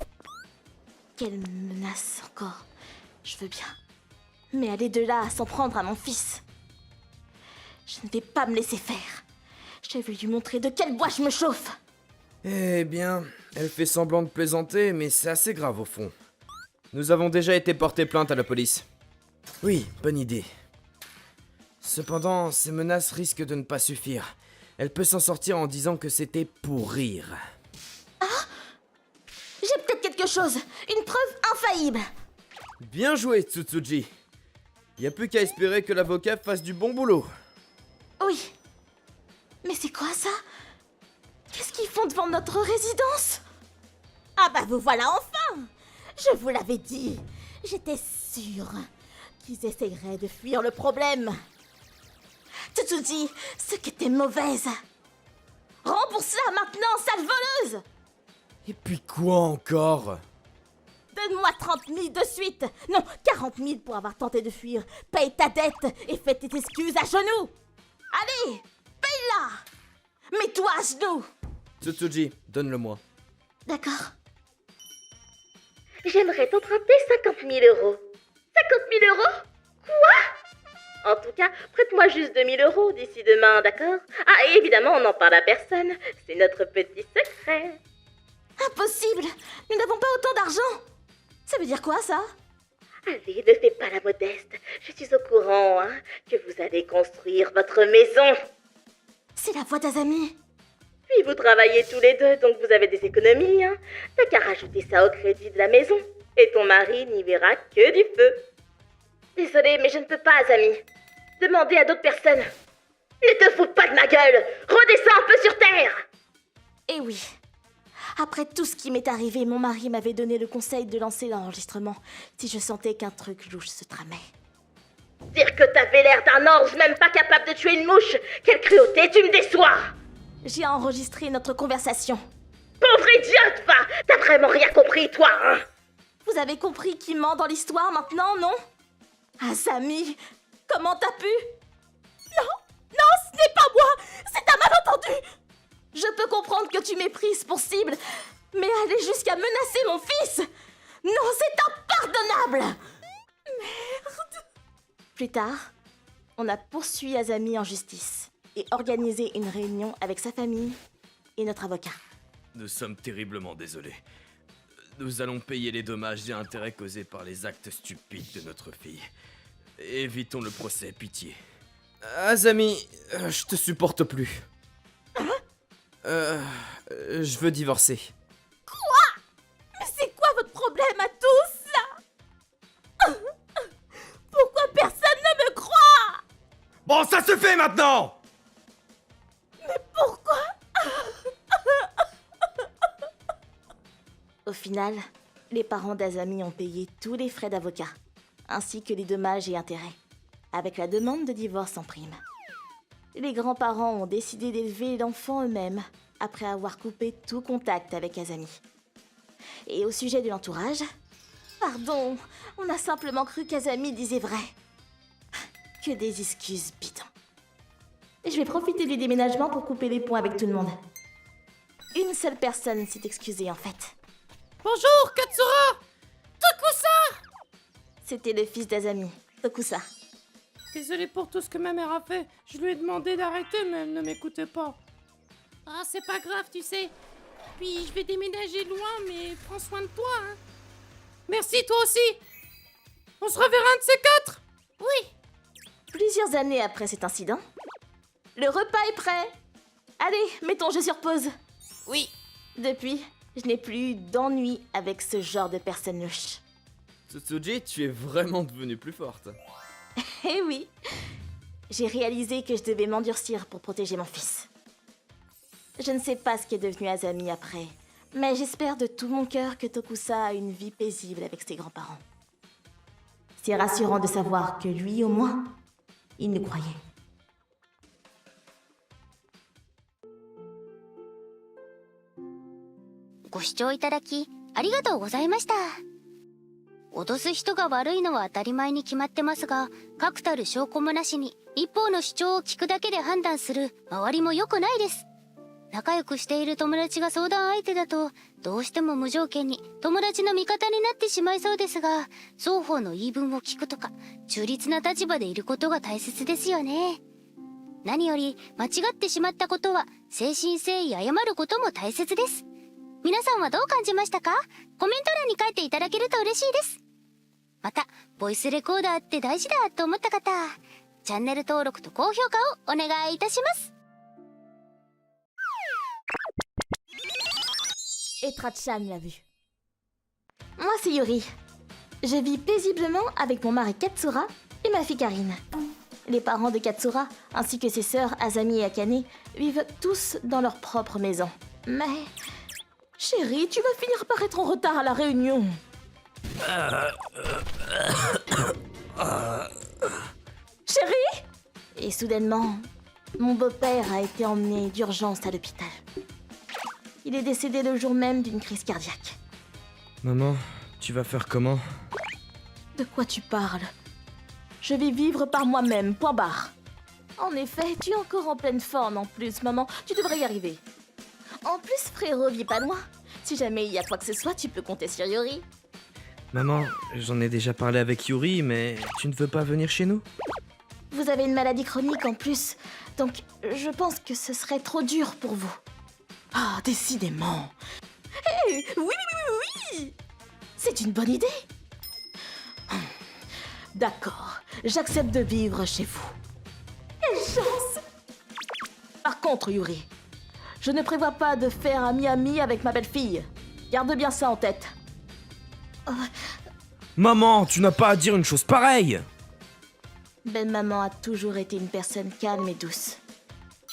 Quelle menace encore. Je veux bien. Mais aller de là à s'en prendre à mon fils. Je ne vais pas me laisser faire. Je vais lui montrer de quel bois je me chauffe. Eh bien, elle fait semblant de plaisanter, mais c'est assez grave au fond. Nous avons déjà été portés plainte à la police. Oui, bonne idée. Cependant, ces menaces risquent de ne pas suffire. Elle peut s'en sortir en disant que c'était pour rire. J'ai peut-être quelque chose. Une preuve infaillible. Bien joué, Tsutsuji. Y a plus qu'à espérer que l'avocat fasse du bon boulot. Oui. Mais c'est quoi ça? Qu'est-ce qu'ils font devant notre résidence? Ah bah vous voilà enfin! Je vous l'avais dit. J'étais sûre qu'ils essayeraient de fuir le problème. Tsuji, ce que t'es mauvaise. Rembourse-la maintenant, sale voleuse! Et puis quoi encore? Donne-moi 30 000 de suite. Non, 40 000 pour avoir tenté de fuir. Paye ta dette et fais tes excuses à genoux. Allez, paye-la. Mets-toi à genoux. Tsutsuji, donne-le-moi. D'accord. J'aimerais t'emprunter 50 000 euros. 50 000 euros? Quoi? En tout cas, prête-moi juste 2000 € d'ici demain, d'accord? Ah, et évidemment, on n'en parle à personne. C'est notre petit secret. Impossible! Nous n'avons pas autant d'argent! Ça veut dire quoi, ça? Allez, ne fais pas la modeste. Je suis au courant, hein, que vous allez construire votre maison. C'est la voix d'Azami. Puis vous travaillez tous les deux, donc vous avez des économies, hein. T'as qu'à rajouter ça au crédit de la maison. Et ton mari n'y verra que du feu. Désolée, mais je ne peux pas, Azami. Demandez à d'autres personnes. Ne te fous pas de ma gueule. Redescends un peu sur terre. Eh oui. Après tout ce qui m'est arrivé, mon mari m'avait donné le conseil de lancer l'enregistrement si je sentais qu'un truc louche se tramait. Dire que t'avais l'air d'un ange même pas capable de tuer une mouche. Quelle cruauté, tu me déçois. J'ai enregistré notre conversation. Pauvre idiote, va. T'as vraiment rien compris, toi, hein. Vous avez compris qui ment dans l'histoire maintenant, non? Azami, comment t'as pu? Non, non, ce n'est pas moi. C'est un malentendu. Je peux comprendre que tu méprises pour cible, mais aller jusqu'à menacer mon fils? Non, c'est impardonnable! Merde! Plus tard, on a poursuivi Azami en justice et organisé une réunion avec sa famille et notre avocat. Nous sommes terriblement désolés. Nous allons payer les dommages et intérêts causés par les actes stupides de notre fille. Évitons le procès, pitié. Azami, je te supporte plus. Je veux divorcer. Mais c'est quoi votre problème à tous, là? Pourquoi personne ne me croit? Bon, ça se fait maintenant! Pourquoi? Au final, les parents d'Azami ont payé tous les frais d'avocat, ainsi que les dommages et intérêts, avec la demande de divorce en prime. Les grands-parents ont décidé d'élever l'enfant eux-mêmes, après avoir coupé tout contact avec Azami. Et au sujet de l'entourage, pardon, on a simplement cru qu'Azami disait vrai. Que des excuses bidons. Je vais profiter du déménagement pour couper les ponts avec tout le monde. Une seule personne s'est excusée en fait. Bonjour, Katsura! Tokusa! C'était le fils d'Azami, Tokusa. Désolé pour tout ce que ma mère a fait. Je lui ai demandé d'arrêter, mais elle ne m'écoutait pas. Ah, c'est pas grave, tu sais. Puis, je vais déménager loin, mais prends soin de toi, hein. Merci, toi aussi. On se reverra un de ces quatre. Oui. Plusieurs années après cet incident, le repas est prêt. Allez, mets ton jeu sur pause. Oui. Depuis, je n'ai plus eu d'ennui avec ce genre de personne louche. Tsutsuji, tu es vraiment devenue plus forte. Eh oui, j'ai réalisé que je devais m'endurcir pour protéger mon fils. Je ne sais pas ce qui est devenu Azami après, mais j'espère de tout mon cœur que Tokusa a une vie paisible avec ses grands-parents. C'est rassurant de savoir que lui, au moins, il nous croyait.ご視聴いただきありがとうございました。脅す人が悪いのは当たり前に決まってますが、確たる証拠もなしに一方の主張を聞くだけで判断する周りも良くないです。仲良くしている友達が相談相手だと、どうしても無条件に友達の味方になってしまいそうですが、双方の言い分を聞くとか、中立な立場でいることが大切ですよね。何より間違ってしまったことは誠心誠意謝ることも大切です。皆さんはどう感じましたか？コメント欄に書いていただけると嬉しいです。また、ボイスレコーダーって大事だと思った方、チャンネル登録と高評価をお願いいたします。Et Trachan l'a vu. Moi, c'est Yuri. Je vis paisiblement avec mon mari Katsura et ma fille Karine. Les parents de Katsura, ainsi que ses sœurs Azami et Akane, vivent tous dans leur propre maison. Mais... Chérie, tu vas finir par être en retard à la réunion. Chérie! Et soudainement, mon beau-père a été emmené d'urgence à l'hôpital. Il est décédé le jour même d'une crise cardiaque. Maman, tu vas faire comment? De quoi tu parles? Je vais vivre par moi-même, point barre. En effet, tu es encore en pleine forme en plus, maman. Tu devrais y arriver. En plus, frérot vit pas loin. Si jamais il y a quoi que ce soit, tu peux compter sur Yuri. Maman, j'en ai déjà parlé avec Yuri, mais tu ne veux pas venir chez nous? Vous avez une maladie chronique en plus, donc je pense que ce serait trop dur pour vous. Ah, décidément. Hé, oui. C'est une bonne idée. D'accord, j'accepte de vivre chez vous. Quelle chance! Par contre, Yuri, je ne prévois pas de faire ami-ami avec ma belle-fille. Garde bien ça en tête. Maman, tu n'as pas à dire une chose pareille. Belle-maman a toujours été une personne calme et douce.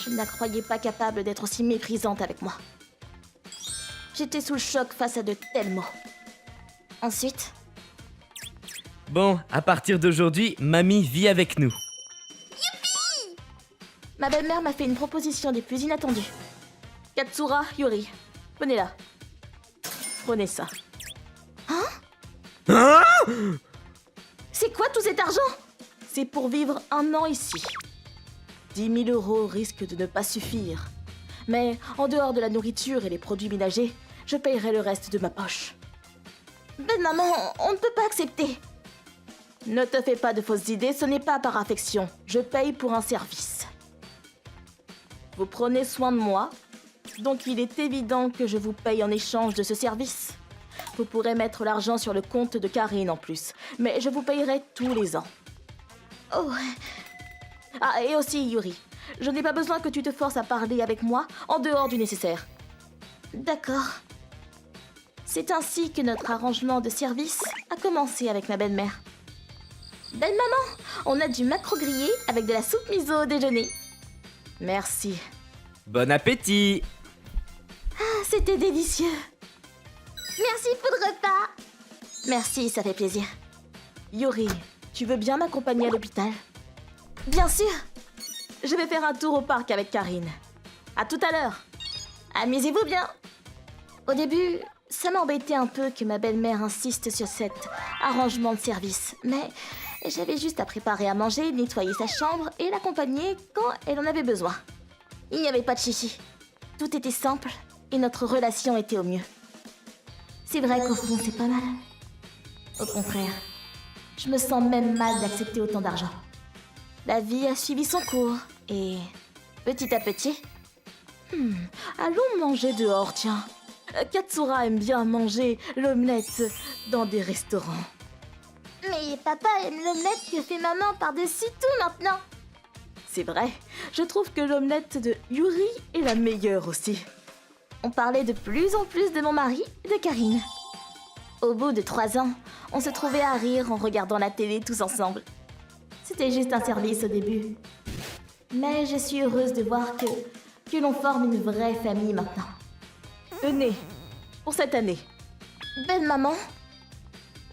Je ne la croyais pas capable d'être aussi méprisante avec moi. J'étais sous le choc face à de tels mots. Ensuite, Bon, à partir d'aujourd'hui, mamie vit avec nous. ma belle-mère m'a fait une proposition des plus inattendues. Katsura, Yuri, venez là. Prenez ça. Hein? C'est quoi tout cet argent? C'est pour vivre 1 an ici. 10 000 € risquent de ne pas suffire. Mais en dehors de la nourriture et les produits ménagers, je payerai le reste de ma poche. Ben maman, on ne peut pas accepter. Ne te fais pas de fausses idées, ce n'est pas par affection. Je paye pour un service. Vous prenez soin de moi, donc il est évident que je vous paye en échange de ce service. Vous pourrez mettre l'argent sur le compte de Karine en plus, mais je vous payerai tous les ans. Oh. Ah, et aussi, Yuri, je n'ai pas besoin que tu te forces à parler avec moi en dehors du nécessaire. D'accord. C'est ainsi que notre arrangement de service a commencé avec ma belle-mère. Belle-maman, on a du maquereau grillé avec de la soupe miso au déjeuner. Merci. Bon appétit. Ah, c'était délicieux. Merci pour le repas. Merci, ça fait plaisir. Yuri, tu veux bien m'accompagner à l'hôpital? Bien sûr. Je vais faire un tour au parc avec Karine. À tout à l'heure. Amusez-vous bien. Au début, ça m'embêtait un peu que ma belle-mère insiste sur cet arrangement de service, mais j'avais juste à préparer à manger, nettoyer sa chambre et l'accompagner quand elle en avait besoin. Il n'y avait pas de chichi. Tout était simple et notre relation était au mieux. C'est vrai qu'au fond, c'est pas mal. Au contraire, je me sens même mal d'accepter autant d'argent. La vie a suivi son cours et petit à petit... allons manger dehors, tiens. Katsura aime bien manger l'omelette dans des restaurants. Mais papa aime l'omelette que fait maman par-dessus tout maintenant. C'est vrai, je trouve que l'omelette de Yuri est la meilleure aussi. On parlait de plus en plus de mon mari et de Karine. Au bout de 3 ans, on se trouvait à rire en regardant la télé tous ensemble. C'était juste un service au début. Mais je suis heureuse de voir que l'on forme une vraie famille maintenant. Tenez, pour cette année. Belle maman,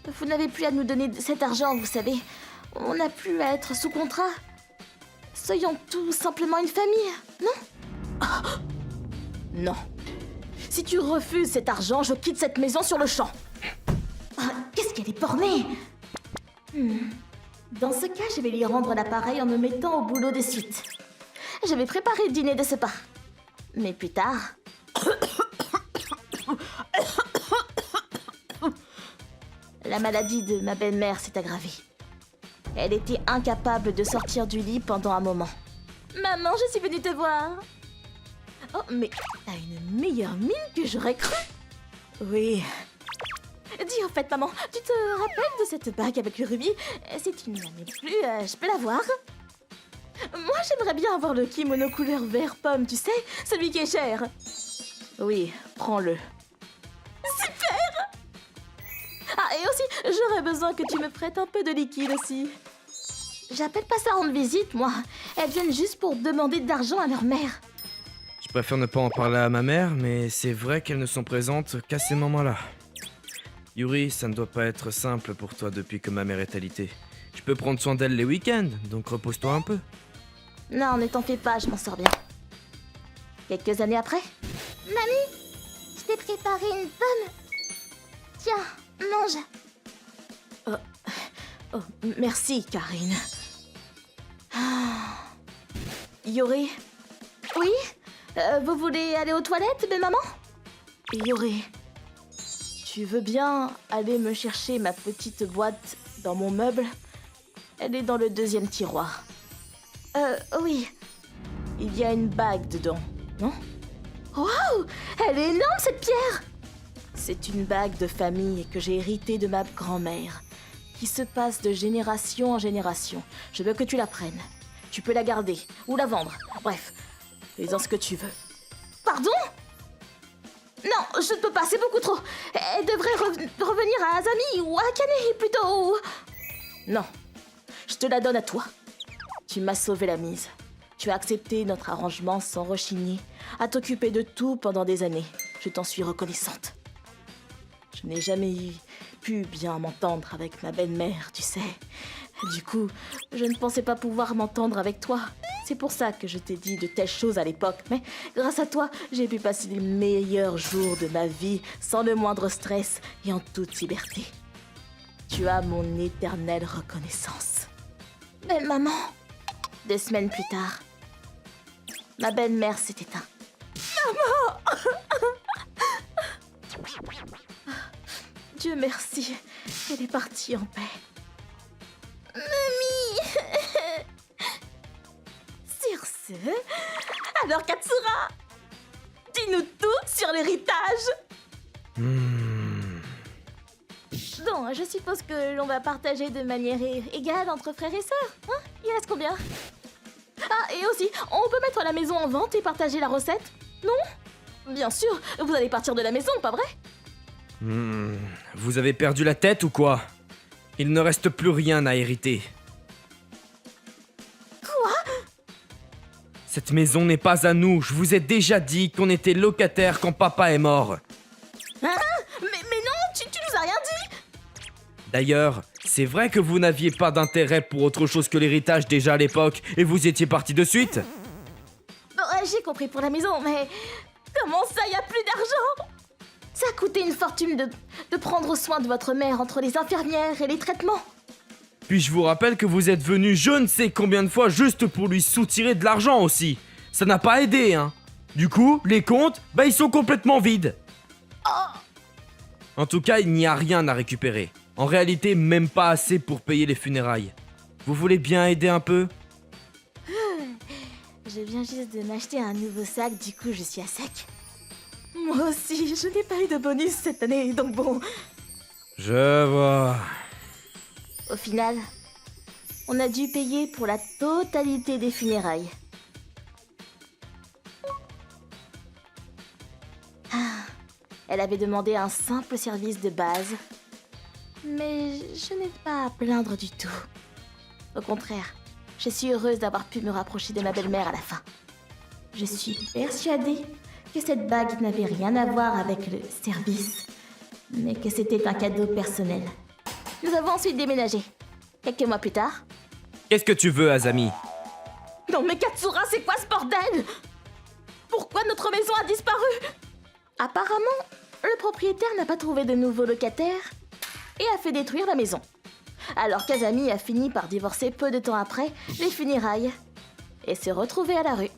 vous n'avez plus à nous donner cet argent, vous savez. On n'a plus à être sous contrat. Soyons tout simplement une famille, non? Non. Si tu refuses cet argent, je quitte cette maison sur le champ. Qu'est-ce qu'elle est bornée? Dans ce cas, je vais lui rendre l'appareil en me mettant au boulot de suite. Je vais préparer le dîner de ce pas. Mais plus tard... La maladie de ma belle-mère s'est aggravée. Elle était incapable de sortir du lit pendant un moment. Maman, je suis venue te voir. Oh, mais t'as une meilleure mine que j'aurais cru. Oui. Dis au fait, maman, tu te rappelles de cette bague avec le rubis? Si tu ne l'en mets plus, je peux la voir? Moi, j'aimerais bien avoir le kimono couleur vert pomme, tu sais, celui qui est cher. Oui, prends-le. Super! Ah, et aussi, j'aurais besoin que tu me prêtes un peu de liquide aussi. J'appelle pas ça rendre visite, moi. Elles viennent juste pour demander de l'argent à leur mère. Je préfère ne pas en parler à ma mère, mais c'est vrai qu'elles ne sont présentes qu'à ces moments-là. Yuri, ça ne doit pas être simple pour toi depuis que ma mère est alitée. Je peux prendre soin d'elle les week-ends, donc repose-toi un peu. Non, ne t'en fais pas, je m'en sors bien. Quelques années après... Mamie, je t'ai préparé une pomme. Tiens, mange. Oh, merci, Karine. Yuri? Oui? Vous voulez aller aux toilettes, belle maman? Yuri, tu veux bien aller me chercher ma petite boîte dans mon meuble? Elle est dans le 2e tiroir. Oui. Il y a une bague dedans, non? Waouh! Elle est énorme, cette pierre! C'est une bague de famille que j'ai héritée de ma grand-mère, qui se passe de génération en génération. Je veux que tu la prennes. Tu peux la garder, ou la vendre. Bref, fais-en ce que tu veux. Pardon? Non, je ne peux pas, c'est beaucoup trop. Elle devrait revenir à Azami ou à Akane plutôt. Non, je te la donne à toi. Tu m'as sauvé la mise. Tu as accepté notre arrangement sans rechigner, à t'occuper de tout pendant des années. Je t'en suis reconnaissante. Je n'ai jamais pu bien m'entendre avec ma belle-mère, tu sais. Du coup, je ne pensais pas pouvoir m'entendre avec toi. C'est pour ça que je t'ai dit de telles choses à l'époque. Mais grâce à toi, j'ai pu passer les meilleurs jours de ma vie sans le moindre stress et en toute liberté. Tu as mon éternelle reconnaissance. Mais maman, 2 semaines plus tard, ma belle-mère s'est éteinte. Maman! Dieu merci, elle est partie en paix. Mamie! Sur ce, alors Katsura, dis-nous tout sur l'héritage. Bon, je suppose que l'on va partager de manière égale entre frères et sœurs, hein? Il reste combien? Ah, et aussi, on peut mettre la maison en vente et partager la recette? Non? Bien sûr, vous allez partir de la maison, pas vrai? Vous avez perdu la tête ou quoi? Il ne reste plus rien à hériter. Quoi? Cette maison n'est pas à nous. Je vous ai déjà dit qu'on était locataires quand papa est mort. Hein? Mais non, tu nous as rien dit. D'ailleurs, c'est vrai que vous n'aviez pas d'intérêt pour autre chose que l'héritage déjà à l'époque et vous étiez parti de suite? Bon, j'ai compris pour la maison, mais comment ça, y a plus d'argent? Ça a coûté une fortune de prendre soin de votre mère entre les infirmières et les traitements. Puis je vous rappelle que vous êtes venu je ne sais combien de fois juste pour lui soutirer de l'argent aussi. Ça n'a pas aidé, hein. Du coup, les comptes, ils sont complètement vides. En tout cas, il n'y a rien à récupérer. En réalité, même pas assez pour payer les funérailles. Vous voulez bien aider un peu? Je viens juste de m'acheter un nouveau sac, du coup je suis à sec. Moi aussi, je n'ai pas eu de bonus cette année, donc bon. Je vois. Au final, on a dû payer pour la totalité des funérailles. Elle avait demandé un simple service de base. Mais je n'ai pas à plaindre du tout. Au contraire, je suis heureuse d'avoir pu me rapprocher de ma belle-mère à la fin. Je suis persuadée que cette bague n'avait rien à voir avec le service, mais que c'était un cadeau personnel. Nous avons ensuite déménagé. Quelques mois plus tard... Qu'est-ce que tu veux, Azami? Non mais Katsura, c'est quoi ce bordel? Pourquoi notre maison a disparu? Apparemment, le propriétaire n'a pas trouvé de nouveaux locataires et a fait détruire la maison. Alors Kazami a fini par divorcer peu de temps après les funérailles et se retrouver à la rue.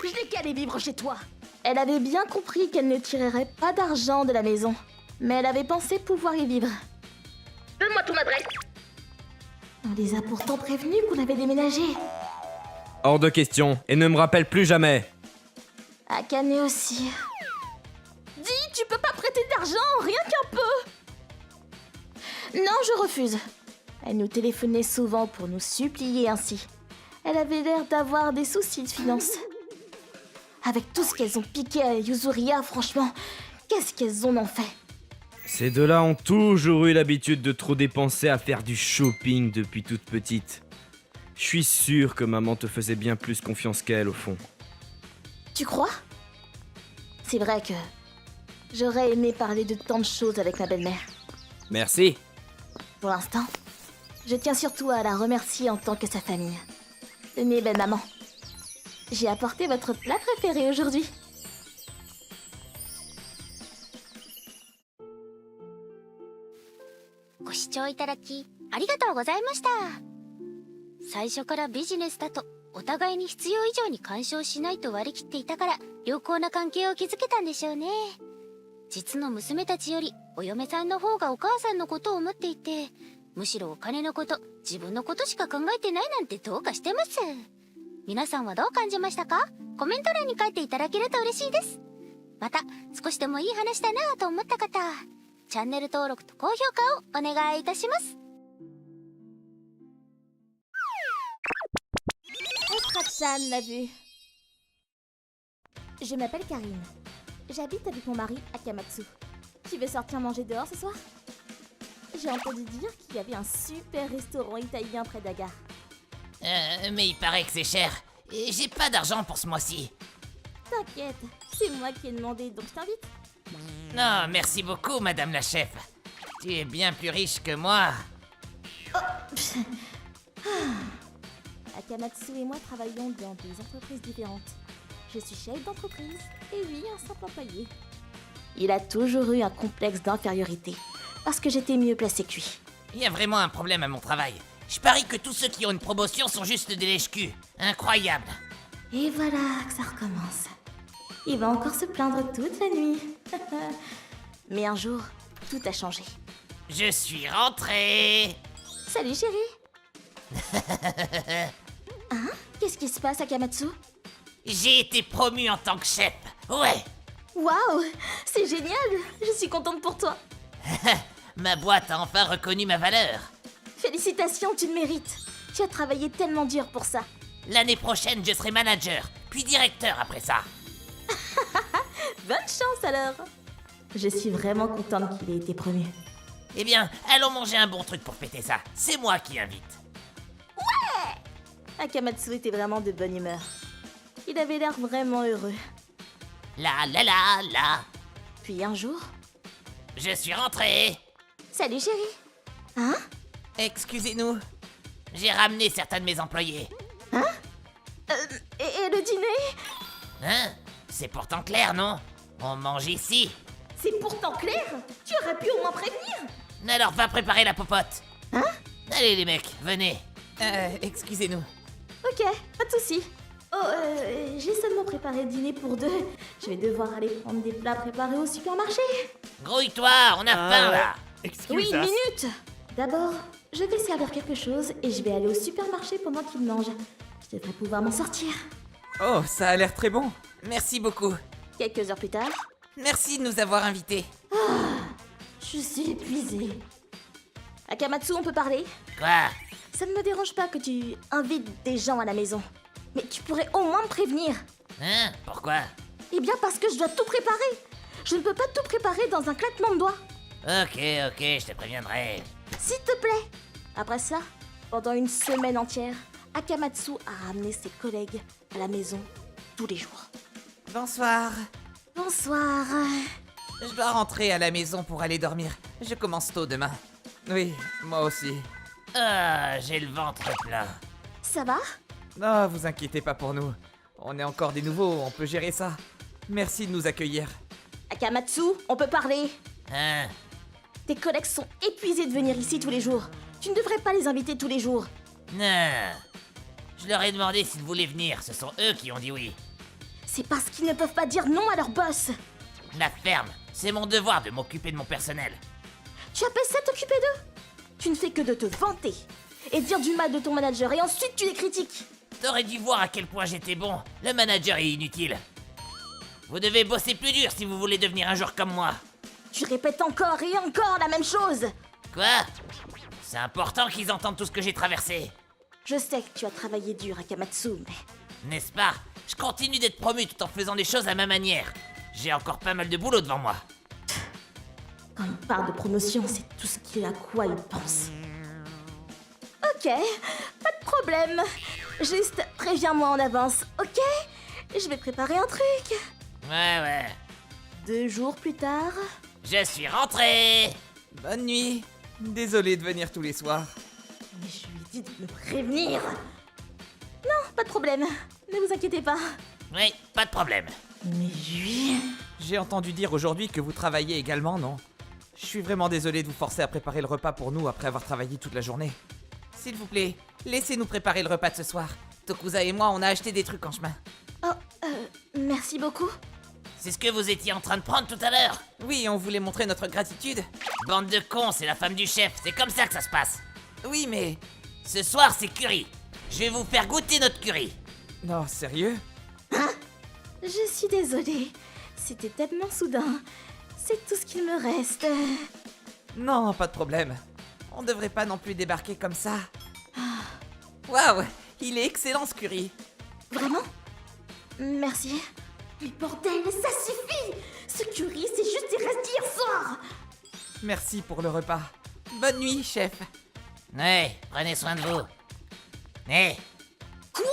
Je n'ai qu'à aller vivre chez toi. Elle avait bien compris qu'elle ne tirerait pas d'argent de la maison, mais elle avait pensé pouvoir y vivre. Donne-moi ton adresse. On les a pourtant prévenus qu'on avait déménagé. Hors de question, et ne me rappelle plus jamais. Akane aussi. Dis, tu peux pas prêter d'argent, rien qu'un peu. Non, je refuse. Elle nous téléphonait souvent pour nous supplier ainsi. Elle avait l'air d'avoir des soucis de finances. Avec tout ce qu'elles ont piqué à Yuzuria, franchement, qu'est-ce qu'elles en ont fait? Ces deux-là ont toujours eu l'habitude de trop dépenser à faire du shopping depuis toute petite. Je suis sûr que maman te faisait bien plus confiance qu'elle au fond. Tu crois? C'est vrai que j'aurais aimé parler de tant de choses avec ma belle-mère. Merci. Pour l'instant, je tiens surtout à la remercier en tant que sa famille. Tenez, belle maman. J'ai apporté votre plat préféré aujourd'hui. Goshouchou itaraki, arigatou gozaimashita. 最初からビジネスだとお互いに必要以上に干渉しないと割り切っていたから良好な関係を築けたんでしょうね。実の娘たちよりお嫁さんの方がお母さんのことを思っていて、むしろお金のこと、自分のことしか考えてないなんてどうかしてます。皆さんはどう感じましたか？コメント欄に書いていただけると嬉しいです。また、少しでもいい話だなぁと思った方、チャンネル登録と高評価をお願いいたします。Chan l'a vu. Je m'appelle Karine. J'habite avec mon mari à Kamatsu. Tu veux sortir manger dehors ce soir? J'ai entendu dire qu'il y avait un super restaurant italien près de la gare. Mais il paraît que c'est cher. Et j'ai pas d'argent pour ce mois-ci. T'inquiète, c'est moi qui ai demandé, donc je t'invite. Non, merci beaucoup, madame la chef. Tu es bien plus riche que moi. Akamatsu et moi travaillons dans des entreprises différentes. Je suis chef d'entreprise et lui un simple employé. Il a toujours eu un complexe d'infériorité parce que j'étais mieux placée que lui. Il y a vraiment un problème à mon travail. Je parie que tous ceux qui ont une promotion sont juste des lèche-culs. Incroyable. Et voilà que ça recommence. Il va encore se plaindre toute la nuit. Mais un jour, tout a changé. Je suis rentrée. Salut chérie. Hein? Qu'est-ce qui se passe, Akamatsu? J'ai été promue en tant que chef. Ouais. Waouh, c'est génial. Je suis contente pour toi. Ma boîte a enfin reconnu ma valeur. Félicitations, tu le mérites. Tu as travaillé tellement dur pour ça. L'année prochaine, je serai manager, puis directeur après ça. Bonne chance alors. Je suis vraiment contente qu'il ait été promu. Eh bien, allons manger un bon truc pour fêter ça. C'est moi qui invite. Akamatsu était vraiment de bonne humeur. Il avait l'air vraiment heureux. La la la la. Puis un jour... Je suis rentrée. Salut chérie. Hein? Excusez-nous. J'ai ramené certains de mes employés. Hein? Et le dîner? Hein? C'est pourtant clair, non? On mange ici. C'est pourtant clair? Tu aurais pu au moins prévenir. Alors va préparer la popote. Hein? Allez les mecs, venez. Excusez-nous. Ok, pas de soucis. Oh, j'ai seulement préparé le dîner pour deux. Je vais devoir aller prendre des plats préparés au supermarché. Grouille-toi, on a faim là. Oui, une minute. D'abord, je vais servir quelque chose et je vais aller au supermarché pendant qu'il mange. Je devrais pouvoir m'en sortir. Oh, ça a l'air très bon. Merci beaucoup. Quelques heures plus tard... Merci de nous avoir invités. Je suis épuisée. Akamatsu, on peut parler? Quoi? Ça ne me dérange pas que tu invites des gens à la maison. Mais tu pourrais au moins me prévenir. Hein? Pourquoi? Eh bien parce que je dois tout préparer. Je ne peux pas tout préparer dans un claquement de doigts. Ok, je te préviendrai. S'il te plaît. Après ça, pendant une semaine entière, Akamatsu a ramené ses collègues à la maison tous les jours. Bonsoir. Bonsoir. Je dois rentrer à la maison pour aller dormir. Je commence tôt demain. Oui, moi aussi. Ah, j'ai le ventre plein. Ça va? Non, vous inquiétez pas pour nous. On est encore des nouveaux, on peut gérer ça. Merci de nous accueillir. Akamatsu, on peut parler. Hein? Tes collègues sont épuisés de venir ici tous les jours. Tu ne devrais pas les inviter tous les jours. Non. Je leur ai demandé s'ils voulaient venir, ce sont eux qui ont dit oui. C'est parce qu'ils ne peuvent pas dire non à leur boss. La ferme, c'est mon devoir de m'occuper de mon personnel. Tu appelles ça t'occuper d'eux? Tu ne fais que de te vanter et dire du mal de ton manager et ensuite tu les critiques. T'aurais dû voir à quel point j'étais bon. Le manager est inutile. Vous devez bosser plus dur si vous voulez devenir un jour comme moi. Tu répètes encore et encore la même chose. Quoi? C'est important qu'ils entendent tout ce que j'ai traversé. Je sais que tu as travaillé dur, Akamatsu, mais... N'est-ce pas? Je continue d'être promu tout en faisant des choses à ma manière. J'ai encore pas mal de boulot devant moi. Quand il parle de promotion, c'est tout ce qu'il a à quoi il pense. Ok, pas de problème. Juste préviens-moi en avance, ok? Je vais préparer un truc. Ouais. 2 jours plus tard... Je suis rentrée. Bonne nuit. Désolé de venir tous les soirs. Mais je lui ai dit de me prévenir. Non, pas de problème. Ne vous inquiétez pas. Oui, pas de problème. Mais lui... J'ai entendu dire aujourd'hui que vous travaillez également, non? Je suis vraiment désolé de vous forcer à préparer le repas pour nous après avoir travaillé toute la journée. S'il vous plaît, laissez-nous préparer le repas de ce soir. Tokuza et moi, on a acheté des trucs en chemin. Oh, merci beaucoup. C'est ce que vous étiez en train de prendre tout à l'heure. Oui, on voulait montrer notre gratitude. Bande de cons, c'est la femme du chef, c'est comme ça que ça se passe. Oui, mais... Ce soir, c'est curry. Je vais vous faire goûter notre curry. Non, sérieux? Je suis désolée. C'était tellement soudain. C'est tout ce qu'il me reste. Non, pas de problème. On devrait pas non plus débarquer comme ça. Waouh, il est excellent ce curry. Vraiment? Merci. Mais bordel, ça suffit! Ce curry, c'est juste des restes d'hier soir! Merci pour le repas. Bonne nuit, chef. Ouais, prenez soin de vous. Hé, Quoi?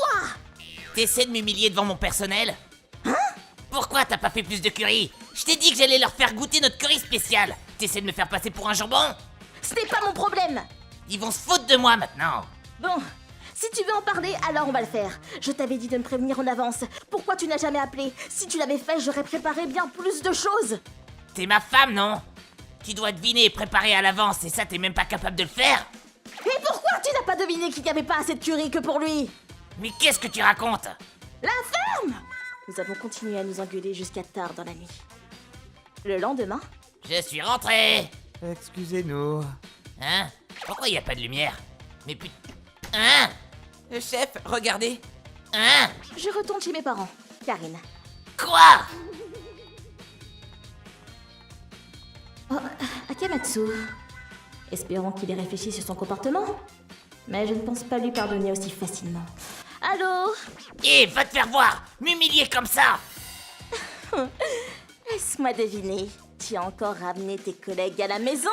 t'essaies de m'humilier devant mon personnel? Hein? Pourquoi t'as pas fait plus de curry? Je t'ai dit que j'allais leur faire goûter notre curry spécial. T'essaies de me faire passer pour un jambon? Ce n'est pas mon problème! Ils vont se foutre de moi maintenant. Bon, si tu veux en parler, alors on va le faire. Je t'avais dit de me prévenir en avance. Pourquoi tu n'as jamais appelé? Si tu l'avais fait, j'aurais préparé bien plus de choses. T'es ma femme, non? Tu dois deviner et préparer à l'avance, et ça t'es même pas capable de le faire? Et pourquoi tu n'as pas deviné qu'il n'y avait pas assez de curry que pour lui? Mais qu'est-ce que tu racontes? La ferme! Nous avons continué à nous engueuler jusqu'à tard dans la nuit. Le lendemain, Je suis rentré. Excusez-nous. Hein? Pourquoi y a pas de lumière? Mais putain... Hein? Chef, regardez. Hein? je retourne chez mes parents. Karine. Quoi? Oh, Akamatsu. Espérons qu'il ait réfléchi sur son comportement. Mais je ne pense pas lui pardonner aussi facilement. Allô? Eh, va te faire voir! M'humilier comme ça! Laisse-moi deviner. Tu as encore ramené tes collègues à la maison?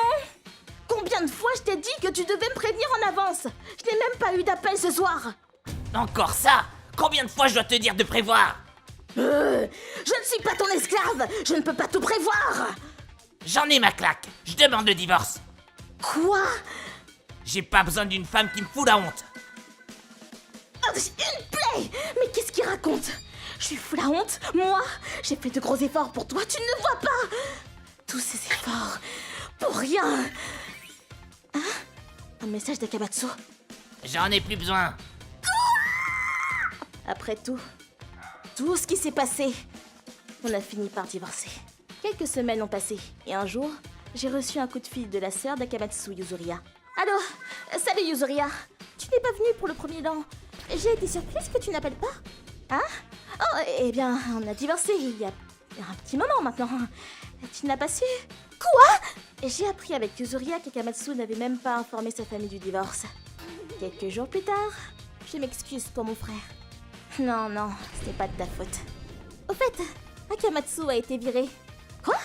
Combien de fois je t'ai dit que tu devais me prévenir en avance? Je n'ai même pas eu d'appel ce soir. Encore ça? Combien de fois je dois te dire de prévoir? Je ne suis pas ton esclave. Je ne peux pas tout prévoir. J'en ai ma claque. Je demande le divorce. Quoi? J'ai pas besoin d'une femme qui me fout la honte. Une plaie! Mais qu'est-ce qu'il raconte? Je suis fou la honte? Moi? J'ai fait de gros efforts pour toi, tu ne le vois pas? Tous ces efforts, pour rien! Hein? Un message d'Akamatsu. J'en ai plus besoin. Après tout ce qui s'est passé, on a fini par divorcer. Quelques semaines ont passé, et un jour, j'ai reçu un coup de fil de la sœur d'Akamatsu, Yuzuria. Allô? Salut Yuzuria. Tu n'es pas venue pour le premier dan. J'ai été surprise que tu n'appelles pas. Hein? Oh, eh bien, on a divorcé il y a un petit moment maintenant. Tu n'as pas su? Quoi? J'ai appris avec Yuzuria qu'Akamatsu n'avait même pas informé sa famille du divorce. Quelques jours plus tard, je m'excuse pour mon frère. Non, ce n'est pas de ta faute. Au fait, Akamatsu a été viré. Quoi?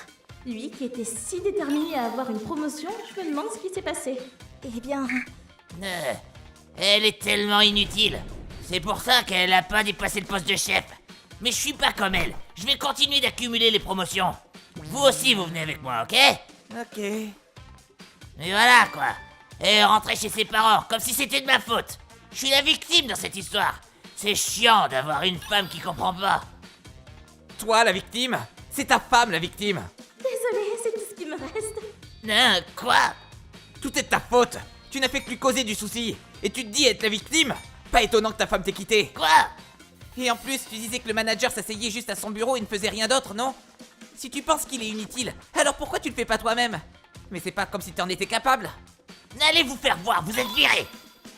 Lui qui était si déterminé à avoir une promotion, je me demande ce qui s'est passé. Eh bien... Elle est tellement inutile. C'est pour ça qu'elle a pas dépassé le poste de chef. Mais je suis pas comme elle. Je vais continuer d'accumuler les promotions. Vous aussi, vous venez avec moi, ok? Ok. Et voilà, quoi. Et rentrer chez ses parents, comme si c'était de ma faute. Je suis la victime dans cette histoire. C'est chiant d'avoir une femme qui comprend pas. Toi, la victime? C'est ta femme, la victime. Désolée, c'est tout ce qui me reste. Non, quoi? Tout est de ta faute. Tu n'as fait que lui causer du souci. Et tu te dis être la victime? Pas étonnant que ta femme t'ait quitté. Quoi? Et en plus, tu disais que le manager s'asseyait juste à son bureau et ne faisait rien d'autre, non? Si tu penses qu'il est inutile, alors pourquoi tu le fais pas toi-même? Mais c'est pas comme si t'en étais capable. Allez vous faire voir, vous êtes virés.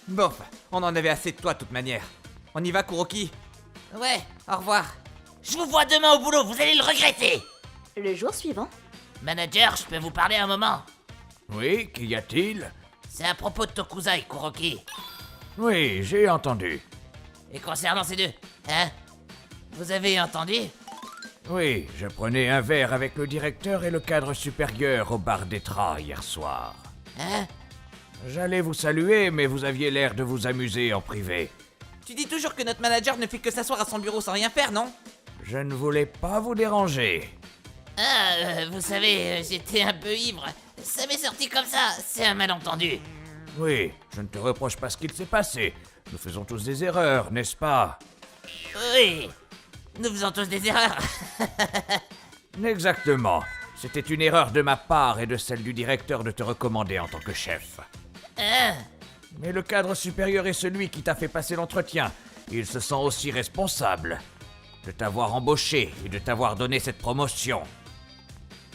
Bof, on en avait assez de toi de toute manière. On y va, Kuroki? Ouais, Au revoir. je vous vois demain au boulot, vous allez le regretter. Le jour suivant, Manager, je peux vous parler un moment? Oui, qu'y a-t-il? C'est à propos de Tokuzai, Kuroki. Oui, j'ai entendu. Et concernant ces deux, hein? Vous avez entendu? Oui, je prenais un verre avec le directeur et le cadre supérieur au bar d'Etra hier soir. Hein? J'allais vous saluer, mais vous aviez l'air de vous amuser en privé. Tu dis toujours que notre manager ne fait que s'asseoir à son bureau sans rien faire, non? Je ne voulais pas vous déranger. Ah, vous savez, j'étais un peu ivre. Ça m'est sorti comme ça, c'est un malentendu. Oui, je ne te reproche pas ce qu'il s'est passé. Nous faisons tous des erreurs, n'est-ce pas? Oui, nous faisons tous des erreurs. Exactement. C'était une erreur de ma part et de celle du directeur de te recommander en tant que chef. Hein? Mais le cadre supérieur est celui qui t'a fait passer l'entretien. Il se sent aussi responsable. de t'avoir embauché et de t'avoir donné cette promotion.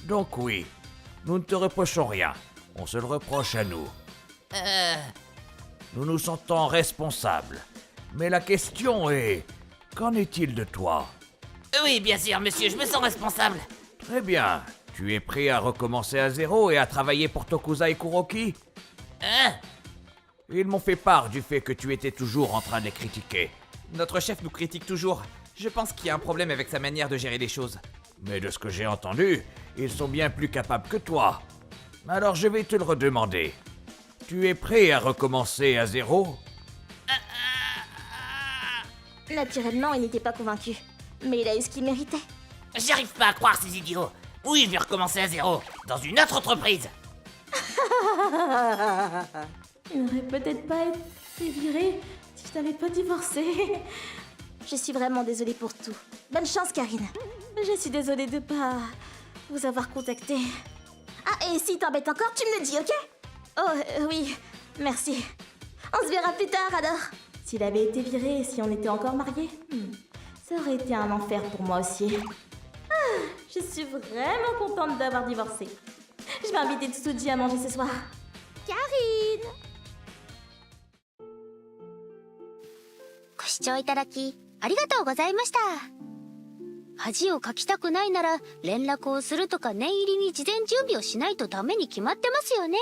Donc oui, nous ne te reprochons rien. On se le reproche à nous. Nous nous sentons responsables. Mais la question est, qu'en est-il de toi? Oui, bien sûr, monsieur, je me sens responsable. Très bien. Tu es prêt à recommencer à zéro et à travailler pour Tokusa et Kuroki? Hein? Ils m'ont fait part du fait que tu étais toujours en train de les critiquer. Notre chef nous critique toujours. Je pense qu'il y a un problème avec sa manière de gérer les choses. Mais de ce que j'ai entendu, ils sont bien plus capables que toi. Alors je vais te le redemander. Tu es prêt à recommencer à zéro? Naturellement, il n'était pas convaincu. Mais il a eu ce qu'il méritait. J'arrive pas à croire ces idiots. Oui, je vais recommencer à zéro, dans une autre entreprise. Il n'aurait peut-être pas été viré si je t'avais pas divorcé. Je suis vraiment désolée pour tout. Bonne chance, Karine. Je suis désolée de pas vous avoir contacté. Ah, et si t'embête encore, tu me le dis, ok? Oh, oui, merci. On se verra plus tard, alors. S'il avait été viré et si on était encore mariés, ça aurait été un enfer pour moi aussi. Ah, je suis vraiment contente d'avoir divorcé. Je vais inviter Tsuji à manger ce soir. Karine! ご視聴いただきありがとうございました。恥をかきたくないなら連絡をするとか念入りに事前準備をしないとダメに決まってますよね。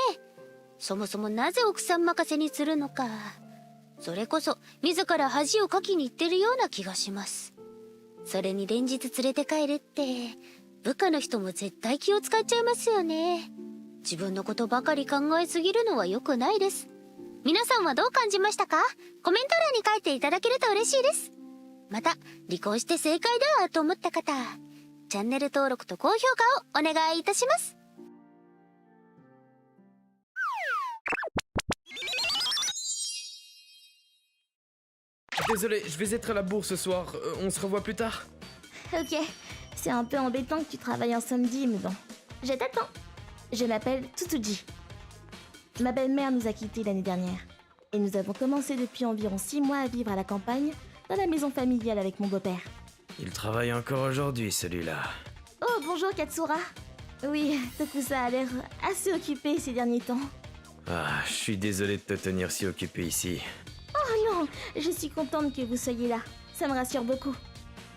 そもそもなぜ奥さん任せにするのか。それこそ自ら恥をかきに行ってるような気がします。それに連日連れて帰るって部下の人も絶対気を使っちゃいますよね。自分のことばかり考えすぎるのは良くないです。皆さんはどう感じましたか？コメント欄に書いていただけると嬉しいです。また離婚して正解だと思った方、チャンネル登録と高評価をお願いいたします。 Désolé, je vais être à la bourse ce soir. On se revoit plus tard. Ok, c'est un peu embêtant que tu travailles un samedi, mais bon. Je t'attends. Je m'appelle Tsutsuji. Ma belle-mère nous a quittés l'année dernière. Et nous avons commencé depuis environ 6 mois à vivre à la campagne, dans la maison familiale avec mon beau-père. Il travaille encore aujourd'hui, celui-là. Oh, bonjour Katsura. Oui, Tokusa a l'air assez occupé ces derniers temps. Ah, je suis désolé de te tenir si occupé ici. Oh non, je suis contente que vous soyez là. Ça me rassure beaucoup.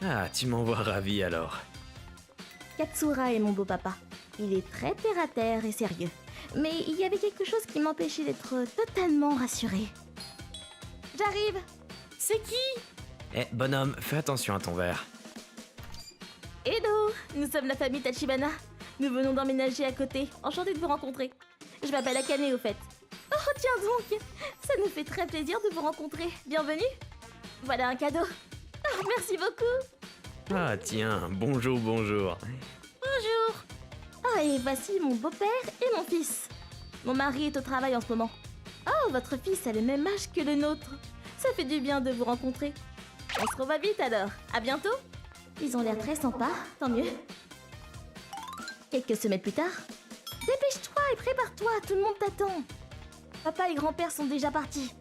Ah, tu m'envoies ravi alors. Katsura est mon beau-papa. Il est très terre-à-terre et sérieux. Mais il y avait quelque chose qui m'empêchait d'être totalement rassurée. J'arrive! C'est qui? Eh, bonhomme, fais attention à ton verre. Hello! Nous sommes la famille Tachibana. Nous venons d'emménager à côté. Enchantée de vous rencontrer. Je m'appelle Akane au fait. Oh tiens donc! Ça nous fait très plaisir de vous rencontrer. Bienvenue! Voilà un cadeau. Oh, merci beaucoup! Ah tiens, bonjour, bonjour. Bonjour! Oh, et voici mon beau-père et mon fils. Mon mari est au travail en ce moment. Oh, votre fils a le même âge que le nôtre. Ça fait du bien de vous rencontrer. On se revoit vite alors. À bientôt. Ils ont l'air très sympas, tant mieux. Quelques semaines plus tard. Dépêche-toi et prépare-toi, tout le monde t'attend. Papa et grand-père sont déjà partis.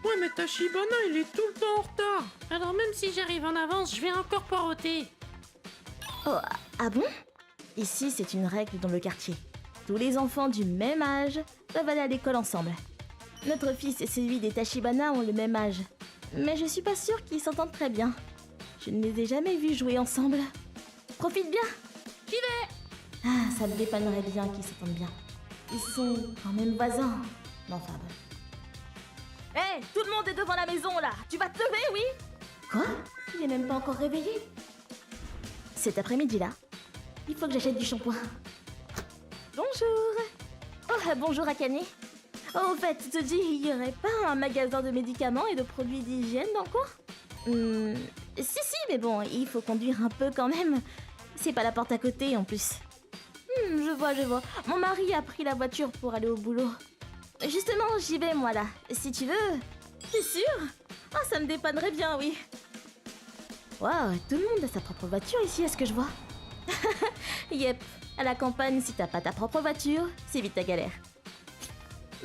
Ouais, mais Tachibana, il est tout le temps en retard. Alors même si j'arrive en avance, je vais encore poireauter. Oh, ah bon? Ici, c'est une règle dans le quartier. Tous les enfants du même âge doivent aller à l'école ensemble. Notre fils et celui des Tachibana ont le même âge. Mais je suis pas sûre qu'ils s'entendent très bien. Je ne les ai jamais vus jouer ensemble. Profite bien! J'y vais! Ah, ça me dépannerait bien qu'ils s'entendent bien. Ils sont quand même voisins. Non, enfin bon. Hé, tout le monde est devant la maison là! Tu vas te lever, oui? Quoi? Il est même pas encore réveillé. Cet après-midi-là, il faut que j'achète du shampoing. Bonjour! Oh, bonjour Akane. Oh, au fait, te dis, il y aurait pas un magasin de médicaments et de produits d'hygiène dans le coin? Si, mais bon, il faut conduire un peu quand même. C'est pas la porte à côté en plus. Je vois. Mon mari a pris la voiture pour aller au boulot. Justement, j'y vais moi là. Si tu veux. T'es sûr? Oh, ça me dépannerait bien, oui. Waouh, tout le monde a sa propre voiture ici, est-ce que je vois? Yep, à la campagne, si t'as pas ta propre voiture, c'est vite ta galère.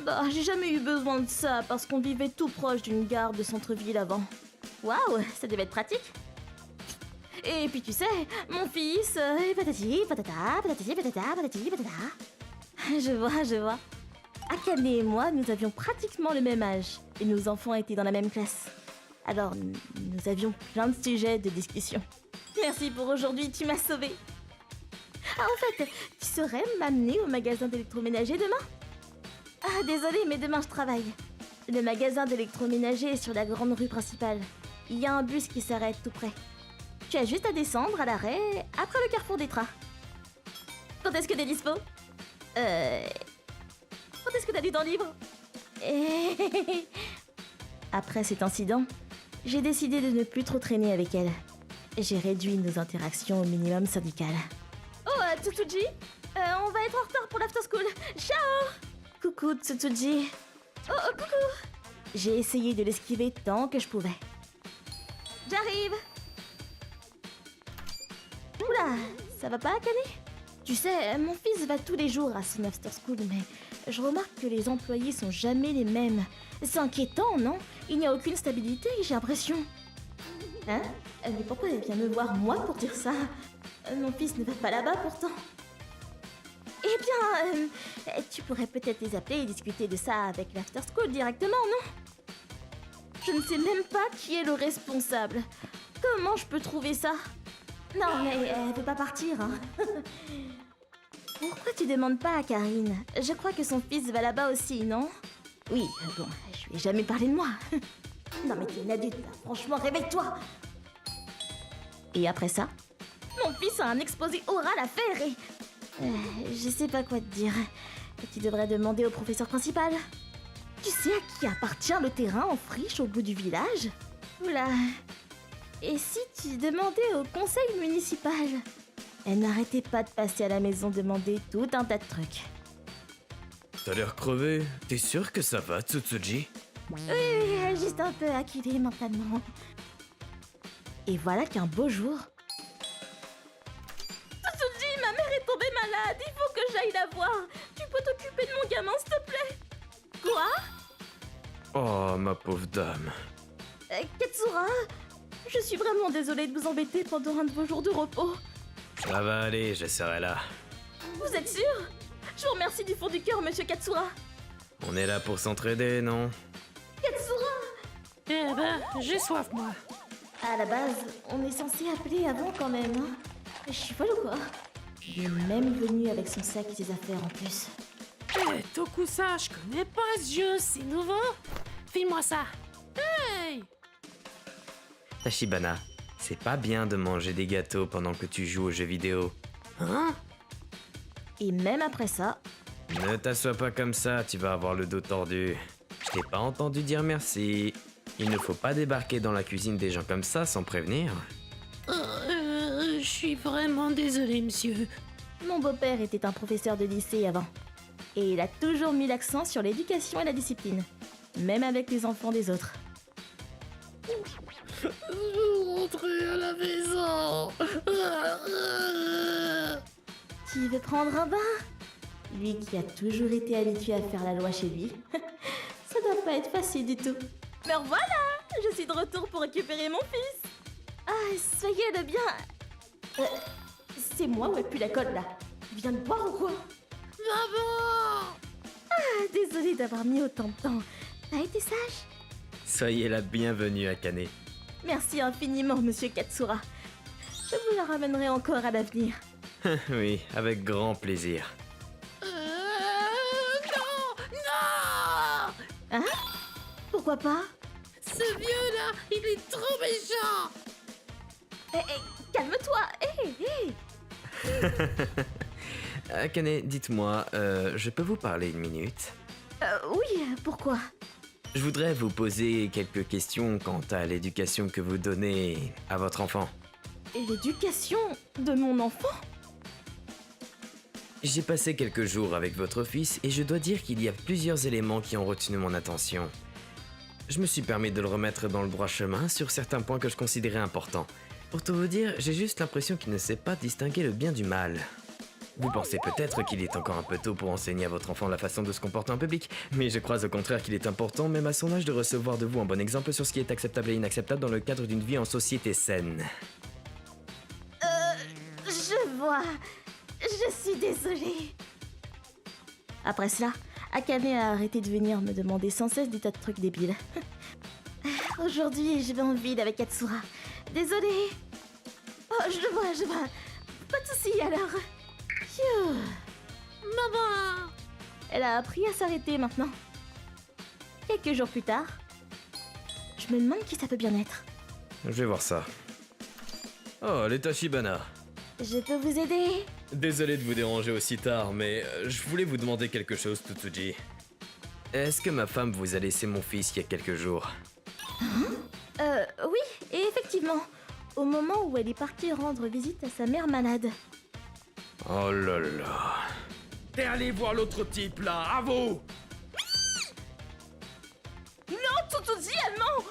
Bah, j'ai jamais eu besoin de ça parce qu'on vivait tout proche d'une gare de centre-ville avant. Waouh, ça devait être pratique. Et puis tu sais, mon fils, et patati, patata, patati, patata, patati, patata. Je vois. Akane et moi, nous avions pratiquement le même âge, et nos enfants étaient dans la même classe. Alors, nous avions plein de sujets de discussion. Merci pour aujourd'hui, tu m'as sauvée. Ah, en fait, tu saurais m'amener au magasin d'électroménager demain? Ah, désolée, mais demain je travaille. Le magasin d'électroménager est sur la grande rue principale. Il y a un bus qui s'arrête tout près. Tu as juste à descendre à l'arrêt, après le carrefour des trains. Quand est-ce que t'es dispo? Quand est-ce que t'as du temps libre? Après cet incident, j'ai décidé de ne plus trop traîner avec elle. J'ai réduit nos interactions au minimum syndical. Oh, Tsutsuji, on va être en retard pour l'after school. Ciao! Coucou, Tsutsuji. Oh, coucou! J'ai essayé de l'esquiver tant que je pouvais. J'arrive! Oula, ça va pas, Akane? Tu sais, mon fils va tous les jours à son after school, mais je remarque que les employés sont jamais les mêmes. C'est inquiétant, non? Il n'y a aucune stabilité, j'ai l'impression. Hein? Mais pourquoi elle vient me voir, moi, pour dire ça? Mon fils ne va pas là-bas, pourtant. Eh bien, tu pourrais peut-être les appeler et discuter de ça avec l'after school directement, non? Je ne sais même pas qui est le responsable. Comment je peux trouver ça? Non, mais elle veut pas partir, hein. Pourquoi tu demandes pas à Karine? Je crois que son fils va là-bas aussi, non? Oui, bon, je lui ai jamais parlé de moi. Non mais t'es une adulte, là. Franchement, réveille-toi. Et après ça, mon fils a un exposé oral à faire et... je sais pas quoi te dire. Tu devrais demander au professeur principal. Tu sais à qui appartient le terrain en friche au bout du village? Oula. Et si tu demandais au conseil municipal? Elle n'arrêtait pas de passer à la maison demander tout un tas de trucs. T'as l'air crevé. T'es sûr que ça va, Tsutsuji? Oui, juste un peu acculée mentalement. Et voilà qu'un beau jour... Tsutsuji, ma mère est tombée malade, il faut que j'aille la voir. Tu peux t'occuper de mon gamin, s'il te plaît? Quoi? Oh, ma pauvre dame. Katsura, je suis vraiment désolée de vous embêter pendant un de vos jours de repos. Ça va aller, je serai là. Vous êtes sûr? Je vous remercie du fond du cœur, monsieur Katsura. On est là pour s'entraider, non? Katsura! Eh ben, j'ai soif, moi. À la base, on est censé appeler avant quand même, hein. Je suis folle ou quoi? Il est même venu avec son sac et ses affaires en plus. Eh, Tokusa, je connais pas ce jeu, c'est nouveau. File-moi ça. Hey! Tachibana, c'est pas bien de manger des gâteaux pendant que tu joues aux jeux vidéo. Hein? Et même après ça... Ne t'assois pas comme ça, tu vas avoir le dos tordu. Je t'ai pas entendu dire merci. Il ne faut pas débarquer dans la cuisine des gens comme ça sans prévenir. Je suis vraiment désolée, monsieur. Mon beau-père était un professeur de lycée avant. Et il a toujours mis l'accent sur l'éducation et la discipline. Même avec les enfants des autres. Rentrer à la maison. Tu veux prendre un bain? Lui qui a toujours été habitué à faire la loi chez lui. Ça doit pas être facile du tout. Mais voilà! Je suis de retour pour récupérer mon fils. Ah, soyez le bien... c'est moi ou elle pue la colle là? Viens de boire ou quoi? Maman! Ah, désolée d'avoir mis autant de temps. T'as été sage? Soyez la bienvenue à Kane. Merci infiniment, monsieur Katsura. Je vous la ramènerai encore à l'avenir. Oui, avec grand plaisir. Non! Non! Hein? Pourquoi pas? Ce vieux-là, il est trop méchant! Calme-toi! Akane, dites-moi, je peux vous parler une minute? Oui, pourquoi? Je voudrais vous poser quelques questions quant à l'éducation que vous donnez à votre enfant. L'éducation de mon enfant? J'ai passé quelques jours avec votre fils et je dois dire qu'il y a plusieurs éléments qui ont retenu mon attention. Je me suis permis de le remettre dans le droit chemin sur certains points que je considérais importants. Pour tout vous dire, j'ai juste l'impression qu'il ne sait pas distinguer le bien du mal. Vous pensez peut-être qu'il est encore un peu tôt pour enseigner à votre enfant la façon de se comporter en public, mais je crois au contraire qu'il est important, même à son âge, de recevoir de vous un bon exemple sur ce qui est acceptable et inacceptable dans le cadre d'une vie en société saine. Je suis désolée. Après cela, Akane a arrêté de venir me demander sans cesse des tas de trucs débiles. Aujourd'hui, je vais en ville avec Katsura. Désolée. Oh, je vois. Pas de soucis alors. Phew. Maman. Elle a appris à s'arrêter maintenant. Quelques jours plus tard, je me demande qui ça peut bien être. Je vais voir ça. Oh, les Tachibana. Je peux vous aider? Désolé de vous déranger aussi tard, mais je voulais vous demander quelque chose, Tsutsuji. Est-ce que ma femme vous a laissé mon fils il y a quelques jours? Oui, et effectivement, au moment où elle est partie rendre visite à sa mère malade. Oh là là. T'es allé voir l'autre type là, à vous! Non, Tsutsuji, allemand!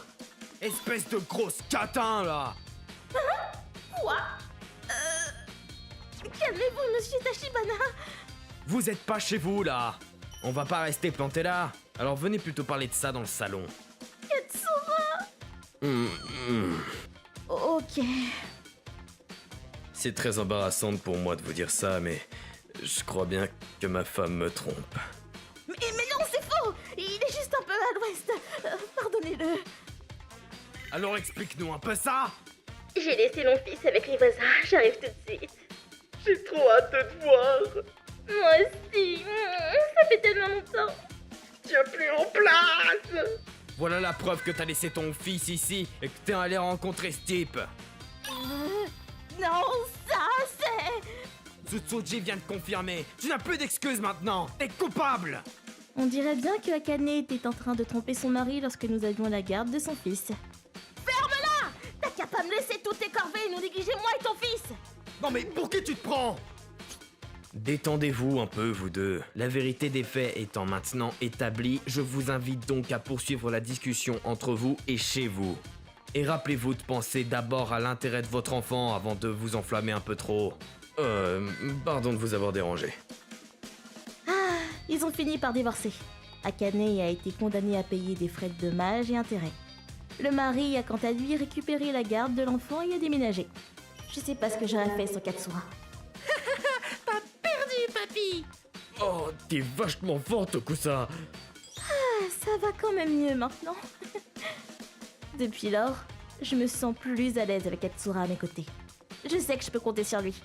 Espèce de grosse catin là! Quoi? Calmez-vous, monsieur Tachibana. Vous êtes pas chez vous là! On va pas rester planté là! Alors venez plutôt parler de ça dans le salon. Katsura. Ok. C'est très embarrassant pour moi de vous dire ça, mais je crois bien que ma femme me trompe. Mais non, c'est faux! Il est juste un peu à l'ouest. Pardonnez-le. Alors explique-nous un peu ça! J'ai laissé mon fils avec les voisins, j'arrive tout de suite. J'ai trop hâte de te voir. Moi aussi, ça fait tellement longtemps. Tiens plus en place. Voilà la preuve que t'as laissé ton fils ici et que t'es allé rencontrer ce type. Non, ça c'est... Tsutsuji vient de confirmer. Tu n'as plus d'excuses maintenant. T'es coupable. On dirait bien que Akane était en train de tromper son mari lorsque nous avions la garde de son fils. Ferme-la! T'as qu'à pas me laisser toutes tes corvées et nous négliger moi et ton fils! Non mais pour qui tu te prends? Détendez-vous un peu, vous deux. La vérité des faits étant maintenant établie, je vous invite donc à poursuivre la discussion entre vous et chez vous. Et rappelez-vous de penser d'abord à l'intérêt de votre enfant avant de vous enflammer un peu trop. Pardon de vous avoir dérangé. Ils ont fini par divorcer. Akane a été condamné à payer des frais de dommages et intérêts. Le mari a quant à lui récupéré la garde de l'enfant et a déménagé. Je sais pas ce que j'aurais fait sans Katsura. T'as perdu, papy. Oh, t'es vachement forte, Tokusa. Ça va quand même mieux maintenant. Depuis lors, je me sens plus à l'aise avec Katsura à mes côtés. Je sais que je peux compter sur lui. «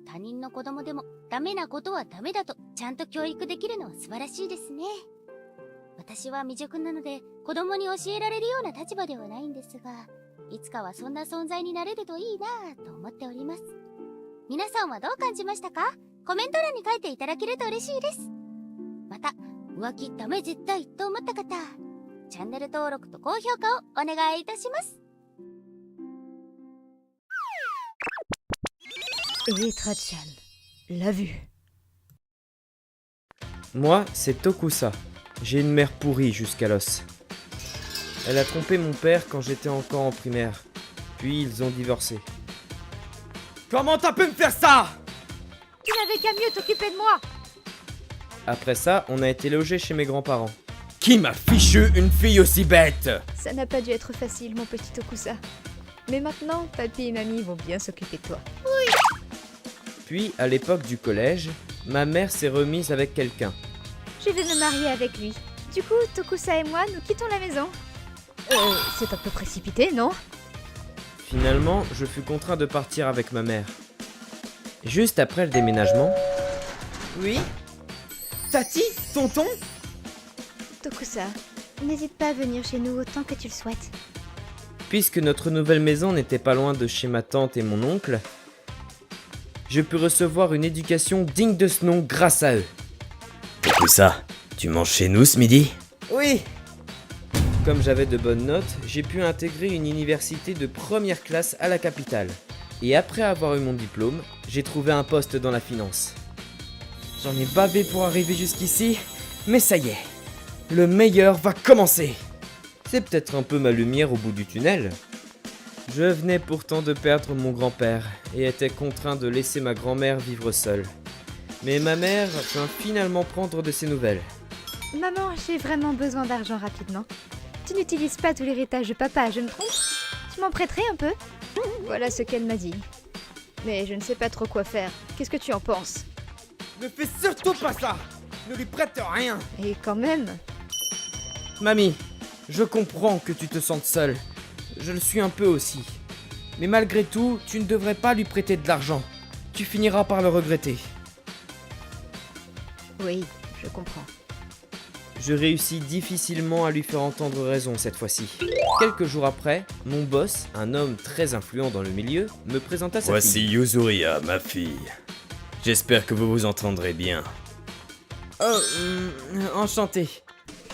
他人の子供でもダメなことはダメだとちゃんと教育できるのは素晴らしいですね。私は未熟なので子供に教えられるような立場ではないんですが、いつかはそんな存在になれるといいなぁと思っております。皆さんはどう感じましたか？コメント欄に書いていただけると嬉しいです。また、浮気ダメ絶対と思った方、チャンネル登録と高評価をお願いいたします。Etra-chan, l'a vu. Moi, c'est Tokusa. J'ai une mère pourrie jusqu'à l'os. Elle a trompé mon père quand j'étais encore en primaire. Puis ils ont divorcé. Comment t'as pu me faire ça? Tu n'avais qu'à mieux t'occuper de moi. Après ça, on a été logé chez mes grands-parents. Qui m'a fichu une fille aussi bête? Ça n'a pas dû être facile, mon petit Tokusa. Mais maintenant, papy et mamie vont bien s'occuper de toi. Puis, à l'époque du collège, ma mère s'est remise avec quelqu'un. Je vais me marier avec lui. Du coup, Tokusa et moi, nous quittons la maison. C'est un peu précipité, non? Finalement, je fus contraint de partir avec ma mère. Juste après le déménagement... Oui? Tati? Tonton? Tokusa, n'hésite pas à venir chez nous autant que tu le souhaites. Puisque notre nouvelle maison n'était pas loin de chez ma tante et mon oncle, je pus recevoir une éducation digne de ce nom grâce à eux. Tokusa, tu manges chez nous ce midi? Oui! Comme j'avais de bonnes notes, j'ai pu intégrer une université de première classe à la capitale. Et après avoir eu mon diplôme, j'ai trouvé un poste dans la finance. J'en ai bavé pour arriver jusqu'ici, mais ça y est, le meilleur va commencer! C'est peut-être un peu ma lumière au bout du tunnel. Je venais pourtant de perdre mon grand-père et étais contraint de laisser ma grand-mère vivre seule. Mais ma mère vint finalement prendre de ses nouvelles. Maman, j'ai vraiment besoin d'argent rapidement. Tu n'utilises pas tout l'héritage de papa, je me trompe? Tu m'en prêterais un peu? Voilà ce qu'elle m'a dit. Mais je ne sais pas trop quoi faire. Qu'est-ce que tu en penses? Ne fais surtout pas ça! Ne lui prête rien! Et quand même... Mamie, je comprends que tu te sentes seule. Je le suis un peu aussi. Mais malgré tout, tu ne devrais pas lui prêter de l'argent. Tu finiras par le regretter. Oui, je comprends. Je réussis difficilement à lui faire entendre raison cette fois-ci. Quelques jours après, mon boss, un homme très influent dans le milieu, me présenta sa Voici fille. Yuzuria, ma fille. J'espère que vous vous entendrez bien. Oh, enchanté.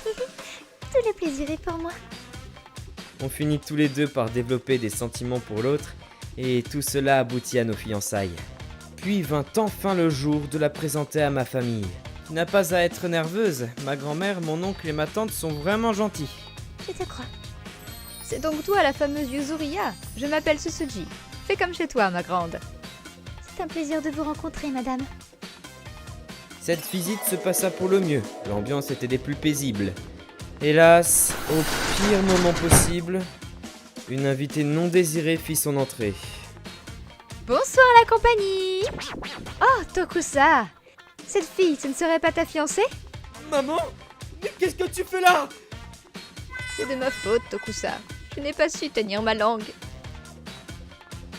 Tout le plaisir est pour moi. On finit tous les deux par développer des sentiments pour l'autre, et tout cela aboutit à nos fiançailles. Puis vint enfin le jour de la présenter à ma famille. Tu n'as pas à être nerveuse, ma grand-mère, mon oncle et ma tante sont vraiment gentils. Je te crois. C'est donc toi la fameuse Yuzuria. Je m'appelle Susuji. Fais comme chez toi, ma grande. C'est un plaisir de vous rencontrer, madame. Cette visite se passa pour le mieux, l'ambiance était des plus paisibles. Hélas, au pire moment possible, une invitée non désirée fit son entrée. Bonsoir la compagnie. Oh, Tokusa. Cette fille, ce ne serait pas ta fiancée? Maman? Mais qu'est-ce que tu fais là? C'est de ma faute, Tokusa. Je n'ai pas su tenir ma langue.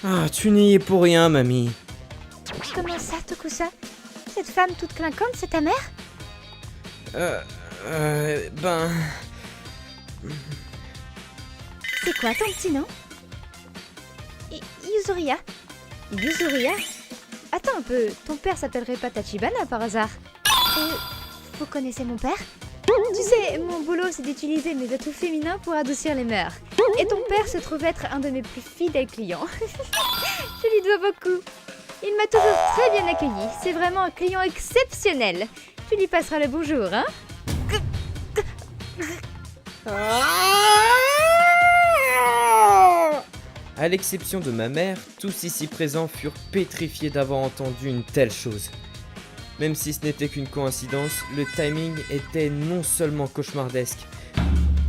Ah, tu n'y es pour rien, mamie. Comment ça, Tokusa? Cette femme toute clinquante, c'est ta mère? Ben... C'est quoi ton petit nom? Yuzuria. Yuzuria? Attends un peu, ton père s'appellerait pas Tachibana par hasard? Vous connaissez mon père? Tu sais, mon boulot c'est d'utiliser mes atouts féminins pour adoucir les mœurs. Et ton père se trouve être un de mes plus fidèles clients. Je lui dois beaucoup. Il m'a toujours très bien accueilli. C'est vraiment un client exceptionnel. Tu lui passeras le bonjour, hein? À l'exception de ma mère, tous ici présents furent pétrifiés d'avoir entendu une telle chose. Même si ce n'était qu'une coïncidence, le timing était non seulement cauchemardesque.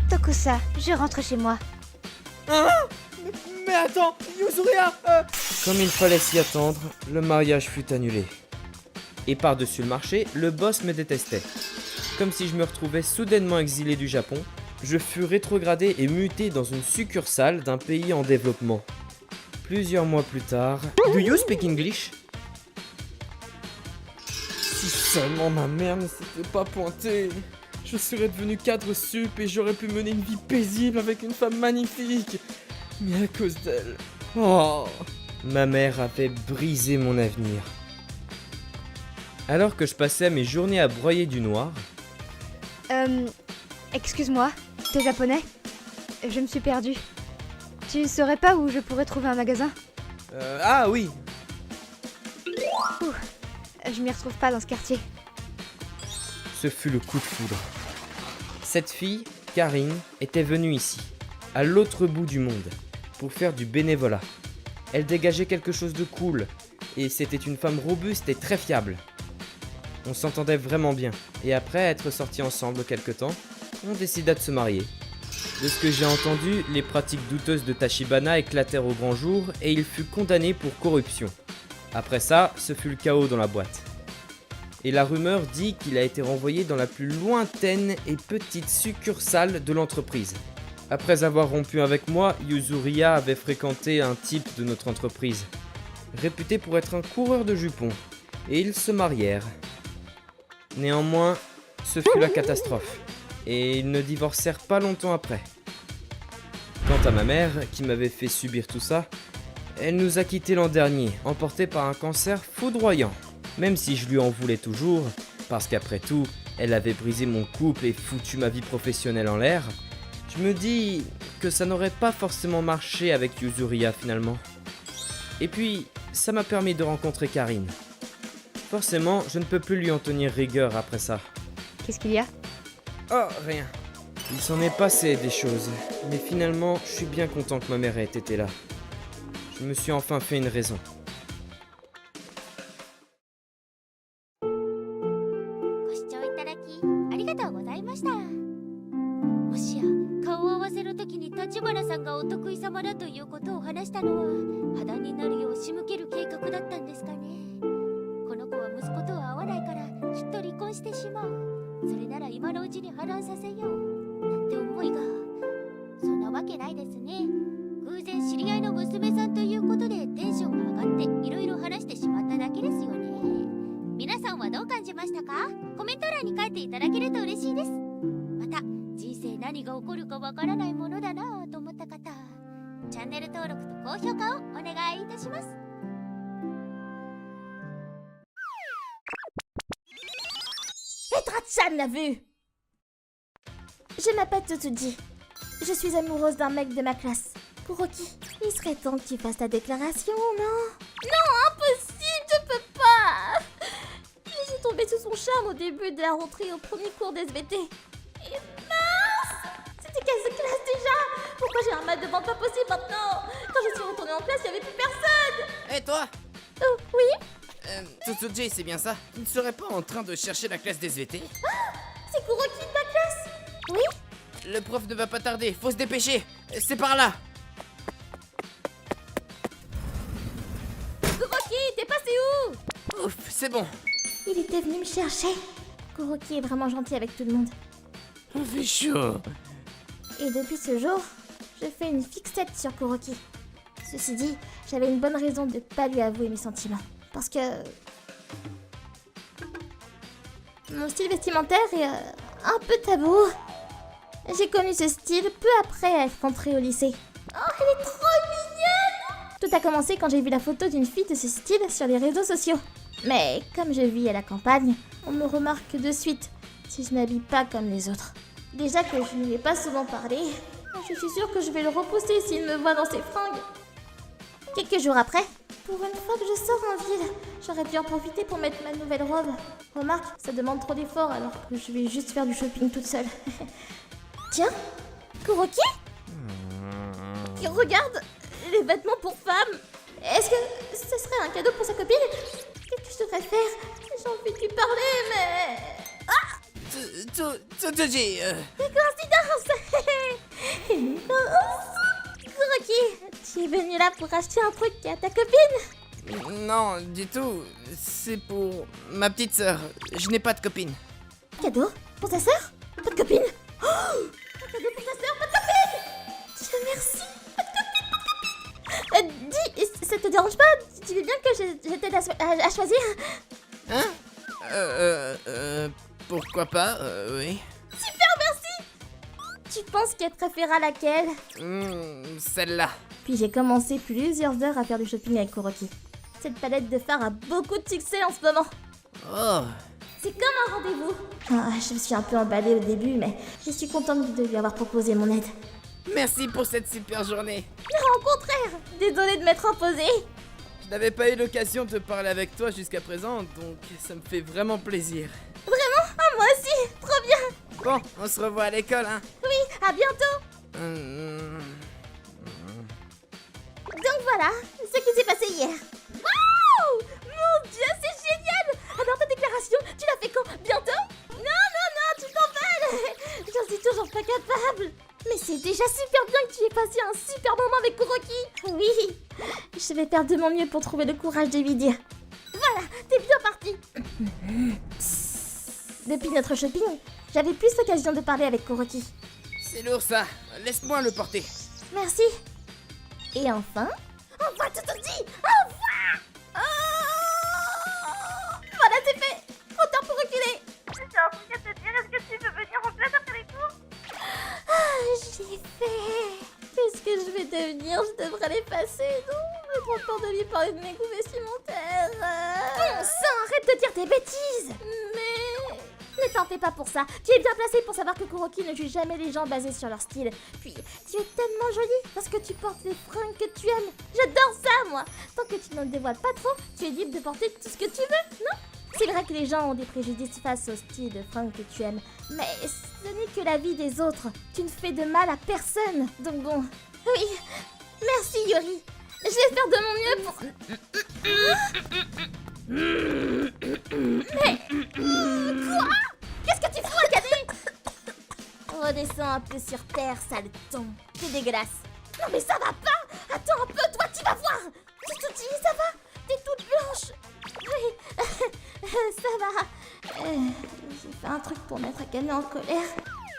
Tokusa, je rentre chez moi. Hein? Mais attends, Yuzuria Comme il fallait s'y attendre, le mariage fut annulé. Et par-dessus le marché, le boss me détestait. Comme si je me retrouvais soudainement exilé du Japon, je fus rétrogradé et muté dans une succursale d'un pays en développement. Plusieurs mois plus tard... Do you speak English? Si seulement ma mère ne s'était pas pointée, je serais devenu cadre sup et j'aurais pu mener une vie paisible avec une femme magnifique. Mais à cause d'elle... Oh, ma mère avait brisé mon avenir. Alors que je passais mes journées à broyer du noir... Excuse-moi, t'es japonais? Je me suis perdue. Tu ne saurais pas où je pourrais trouver un magasin? Ah oui. Ouh, je m'y retrouve pas dans ce quartier. Ce fut le coup de foudre. Cette fille, Karine, était venue ici, à l'autre bout du monde, pour faire du bénévolat. Elle dégageait quelque chose de cool, et c'était une femme robuste et très fiable. On s'entendait vraiment bien, et après être sortis ensemble quelque temps, on décida de se marier. De ce que j'ai entendu, les pratiques douteuses de Tachibana éclatèrent au grand jour et il fut condamné pour corruption. Après ça, ce fut le chaos dans la boîte. Et la rumeur dit qu'il a été renvoyé dans la plus lointaine et petite succursale de l'entreprise. Après avoir rompu avec moi, Yuzuria avait fréquenté un type de notre entreprise, réputé pour être un coureur de jupons, et ils se marièrent. Néanmoins, ce fut la catastrophe, et ils ne divorcèrent pas longtemps après. Quant à ma mère, qui m'avait fait subir tout ça, elle nous a quittés l'an dernier, emportée par un cancer foudroyant. Même si je lui en voulais toujours, parce qu'après tout, elle avait brisé mon couple et foutu ma vie professionnelle en l'air, je me dis que ça n'aurait pas forcément marché avec Yuzuria finalement. Et puis, ça m'a permis de rencontrer Karine. Forcément, je ne peux plus lui en tenir rigueur après ça. Qu'est-ce qu'il y a? Oh, rien. Il s'en est passé des choses, mais finalement, je suis bien content que ma mère ait été là. Je me suis enfin fait une raison. いうことを話したのは破談になるよう仕向ける計画だったんですかね。この子は息子とは合わないからきっと離婚してしまう。それなら今のうちに破談させようなんて思いが。そんなわけないですね。偶然知り合いの娘さんということでテンションが上がっていろいろ話してしまっただけですよね。皆さんはどう感じましたか？コメント欄に書いていただけると嬉しいです。また人生何が起こるかわからないものだなぁと思った方、チャンネル登録と高評価をお願いいたします。Et Trachan l'a vu. Je m'appelle Tsutsuji. Je suis amoureuse d'un mec de ma classe. Kuroki, il serait temps que tu fasses ta déclaration, non? Non, impossible, je peux pas. Je suis tombée sous son charme au début de la rentrée au premier cours d'SVT. Et mince, c'était quelle classe déjà? Pourquoi j'ai un mal de ventre pas possible maintenant? Quand je suis retournée en classe, il n'y avait plus personne. Hé toi Oh, oui? Tsutsuji, c'est bien ça? Tu ne serais pas en train de chercher la classe d'SVT? C'est Kuroki de ma classe? Oui? Le prof ne va pas tarder, faut se dépêcher. C'est par là. Kuroki, t'es passé où? Ouf, c'est bon. Il était venu me chercher. Kuroki est vraiment gentil avec tout le monde. On fait chaud. Et depuis ce jour, je fais une fixette sur Kuroki. Ceci dit, j'avais une bonne raison de pas lui avouer mes sentiments. Parce que... mon style vestimentaire est un peu tabou. J'ai connu ce style peu après être rentrée au lycée. Oh, elle est trop mignonne! Tout a commencé quand j'ai vu la photo d'une fille de ce style sur les réseaux sociaux. Mais comme je vis à la campagne, on me remarque de suite si je m'habille pas comme les autres. Déjà que je ne lui ai pas souvent parlé, je suis sûre que je vais le repousser s'il me voit dans ses fringues. Quelques jours après, pour une fois que je sors en ville, j'aurais dû en profiter pour mettre ma nouvelle robe. Remarque, ça demande trop d'efforts alors que je vais juste faire du shopping toute seule. Tiens, Kuroki? Regarde, les vêtements pour femmes. Est-ce que ce serait un cadeau pour sa copine? Qu'est-ce que je devrais faire? J'ai envie de lui parler, mais... Ah! Tsutsuji, Coïncidence! Kuroki, tu es venu là pour acheter un truc à ta copine? Non, du tout. C'est pour ma petite sœur. Je n'ai pas de copine. Cadeau? Pour ta sœur? Pas de copine? Oh, un cadeau pour ta sœur, pas de copine! Dieu merci! Pas de copine, dis, ça te dérange pas? Tu veux bien que je t'aide à choisir? Hein? Pourquoi pas, oui. Super, merci! Tu penses qu'elle préférera laquelle? Celle-là. Puis j'ai commencé plusieurs heures à faire du shopping avec Kuroki. Cette palette de fard a beaucoup de succès en ce moment. Oh. C'est comme un rendez-vous. Ah, je me suis un peu emballée au début, mais je suis contente de lui avoir proposé mon aide. Merci pour cette super journée. Non, au contraire, désolée de m'être imposée. Je n'avais pas eu l'occasion de parler avec toi jusqu'à présent, donc ça me fait vraiment plaisir. Vraiment? Ah, moi aussi, trop bien. Bon, on se revoit à l'école, hein. Oui, à bientôt. Donc voilà, ce qui s'est passé hier. Waouh! Mon Dieu, c'est génial! Alors ta déclaration, tu l'as fait quand? Bientôt? Non, tu t'emballes. J'en suis toujours pas capable. Mais c'est déjà super bien que tu aies passé un super moment avec Kuroki. Oui, je vais faire de mon mieux pour trouver le courage de lui dire. Voilà, t'es bien parti. Depuis notre shopping, j'avais plus l'occasion de parler avec Kuroki. C'est lourd ça, laisse-moi le porter. Merci. Et enfin... Enfin, Tsutsuji! Enfin! Voilà, c'est fait! Trop tard pour reculer! J'ai un truc à te dire, est-ce que tu veux venir en classe après les cours? J'ai fait... Qu'est-ce que je vais devenir? Je devrais les passer, non? J'ai trop peur de lui parler de mes goûts vestimentaires. Bon sang, arrête de dire des bêtises! Mais... Ne t'en fais pas pour ça. Tu es bien placé pour savoir que Kuroki ne juge jamais les gens basés sur leur style. Puis, tu es tellement jolie parce que tu portes les fringues que tu aimes. J'adore ça, moi. Tant que tu ne le dévoiles pas trop, tu es libre de porter tout ce que tu veux, non? C'est vrai que les gens ont des préjudices face au style de fringues que tu aimes. Mais ce n'est que la vie des autres. Tu ne fais de mal à personne. Donc bon... Oui. Merci, Yuri. Je vais faire de mon mieux pour... Mais... Quoi? Qu'est-ce que tu fous, Akane? Redescends un peu sur terre, saleton. C'est dégueulasse. Non mais ça va pas. truc pour mettre Akane en colère,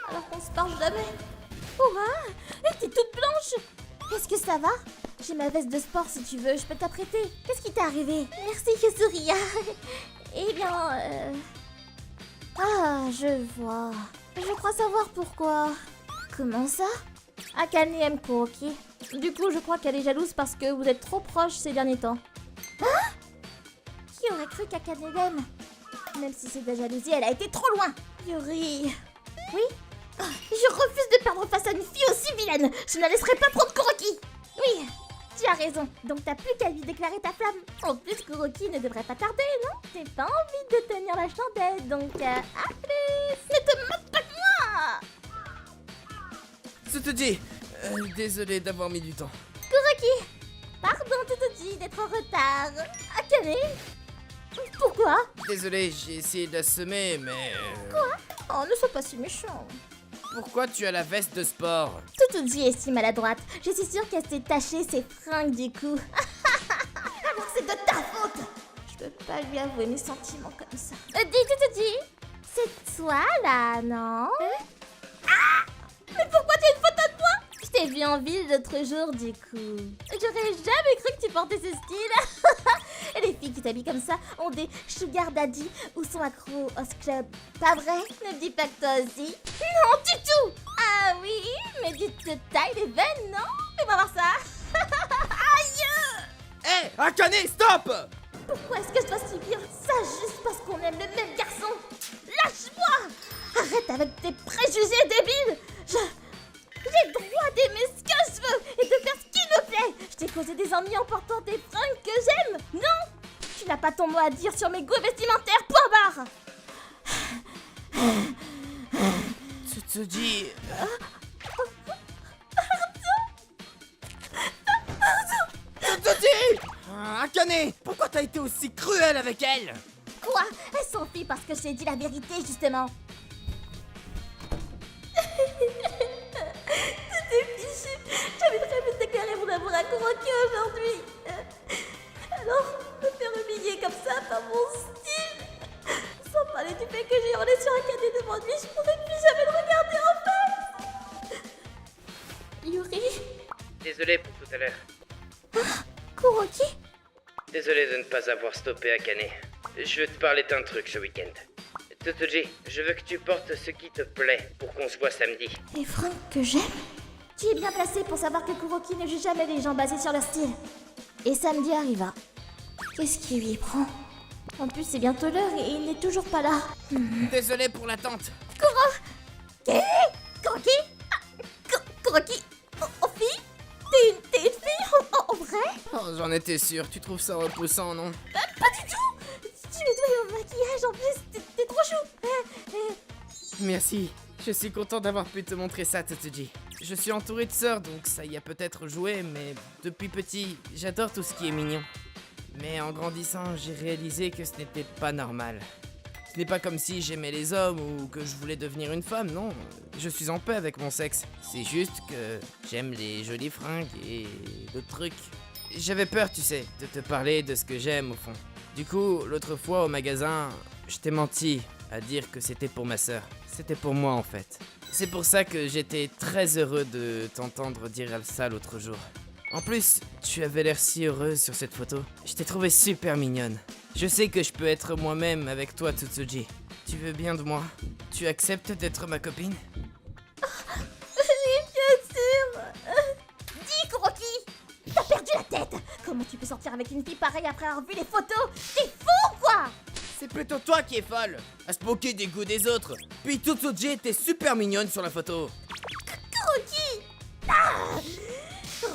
alors qu'on se parle jamais. Ouah, elle était toute blanche. Est-ce que ça va? J'ai ma veste de sport si tu veux, je peux t'apprêter. Qu'est-ce qui t'est arrivé? Merci Yuzuriya. Eh bien, Ah, je vois. Je crois savoir pourquoi. Comment ça? Akane aime Kuroki. Du coup, je crois qu'elle est jalouse parce que vous êtes trop proches ces derniers temps. Hein? Qui aurait cru qu'Akane l'aime? Même si c'est de la jalousie, elle a été trop loin. Yuri... Oui? Oh, je refuse de perdre face à une fille aussi vilaine. Je ne la laisserai pas prendre Kuroki. Oui, tu as raison. Donc t'as plus qu'à lui déclarer ta flamme. En plus, Kuroki ne devrait pas tarder, non? J'ai pas envie de tenir la chandelle, donc à plus. Ne te moque pas de moi. Tsutoji, désolé d'avoir mis du temps. Kuroki, pardon Tsutoji d'être en retard. Akane? Pourquoi? Désolé, j'ai essayé de la semer, mais... Quoi? Oh, ne sois pas si méchant. Pourquoi tu as la veste de sport? Tsutoji est si maladroite. Je suis sûre qu'elle s'est tachée ses fringues du coup. Alors c'est de ta faute. Je peux pas lui avouer mes sentiments comme ça. Dis Tsutoji, c'est toi là, non? Ah! Mais pourquoi tu as une photo de moi? Je t'ai vu en ville l'autre jour du coup. J'aurais jamais cru que tu portais ce style. Les filles qui t'habillent comme ça ont des sugar daddy ou sont accros au club. Pas vrai? Ne dis pas que toi aussi. Non, du tout. Ah oui, mais tu te tailles les veines, non? Fais-moi voir ça. Aïe! Hé, Akane, stop! Pourquoi est-ce que je dois subir ça juste parce qu'on aime le même garçon? Lâche-moi! Arrête avec tes préjugés débiles! J'ai le droit d'aimer ce que je veux et de faire ce qui me plaît! Je t'ai causé des ennuis en portant des fringues que j'aime, non? Tu n'as pas ton mot à dire sur mes goûts vestimentaires, point barre! Tsutoji... Tsutoji! Akane, pourquoi t'as été aussi cruel avec elle? Quoi? Elle s'enfuit parce que je t'ai dit la vérité, justement. Tout est fichu. J'avais prévu de déclarer mon amour à Kuroki aujourd'hui. Alors, me faire humilier comme ça par mon style. Sans parler du fait que j'ai hurlé sur Akane devant lui, je pourrais plus jamais le regarder en face. Yuri? Désolé pour tout à l'heure. Kuroki? Désolé de ne pas avoir stoppé Akane. Je veux te parler d'un truc ce week-end. Tsutoji, je veux que tu portes ce qui te plaît pour qu'on se voit samedi. Les fringues que j'aime? Tu es bien placé pour savoir que Kuroki ne juge jamais les gens basés sur leur style. Et samedi arriva. Qu'est-ce qui lui prend? En plus, c'est bientôt l'heure et il n'est toujours pas là. Désolé pour l'attente. Kuroki? Kuroki? En fille? T'es une fille en vrai? Oh, j'en étais sûr, tu trouves ça repoussant, non? Pas du tout! Tu nettoies mon maquillage en plus, t'es trop chou! Merci, je suis content d'avoir pu te montrer ça, Tsutoji. Je suis entouré de sœurs, donc ça y a peut-être joué, mais depuis petit, j'adore tout ce qui est mignon. Mais en grandissant, j'ai réalisé que ce n'était pas normal. Ce n'est pas comme si j'aimais les hommes ou que je voulais devenir une femme, non. Je suis en paix avec mon sexe. C'est juste que j'aime les jolies fringues et d'autres trucs. J'avais peur, tu sais, de te parler de ce que j'aime au fond. Du coup, l'autre fois au magasin, je t'ai menti à dire que c'était pour ma sœur. C'était pour moi en fait. C'est pour ça que j'étais très heureux de t'entendre dire ça l'autre jour. En plus, tu avais l'air si heureuse sur cette photo. Je t'ai trouvé super mignonne. Je sais que je peux être moi-même avec toi, Tsutoji. Tu veux bien de moi? Tu acceptes d'être ma copine? Oui, bien sûr! Dis, Kuroki! T'as perdu la tête! Comment tu peux sortir avec une fille pareille après avoir vu les photos? T'es fou, quoi! C'est plutôt toi qui es folle, à se moquer des goûts des autres. Puis Tsutoji était super mignonne sur la photo. Kuroki! Ah!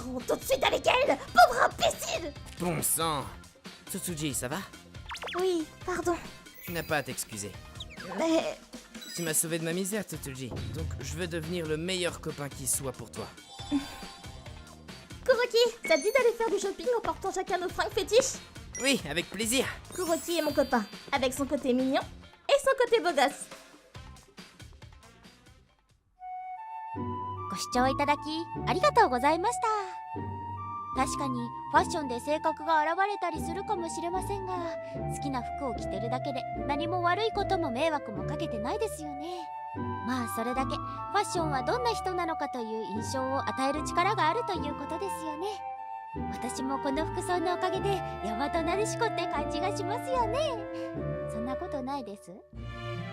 Rentre tout de suite avec elle, pauvre imbécile! Bon sang. Tsutoji, ça va? Oui, pardon. Tu n'as pas à t'excuser. Mais... Tu m'as sauvé de ma misère, Tsutoji. Donc je veux devenir le meilleur copain qui soit pour toi. Kuroki, ça te dit d'aller faire du shopping en portant chacun nos fringues fétiches? Oui, avec plaisir. Kuroki est mon copain, avec son côté mignon et son côté beau gosse. ご視聴いただきありがとうございました。確かにファッションで性格が現れたりするかもしれませんが、好きな服を着てるだけで何も悪いことも迷惑もかけてないですよね。まあそれだけファッションはどんな人なのかという印象を与える力があるということですよね。私もこの服装のおかげで大和なでしこって感じがしますよね。そんなことないです。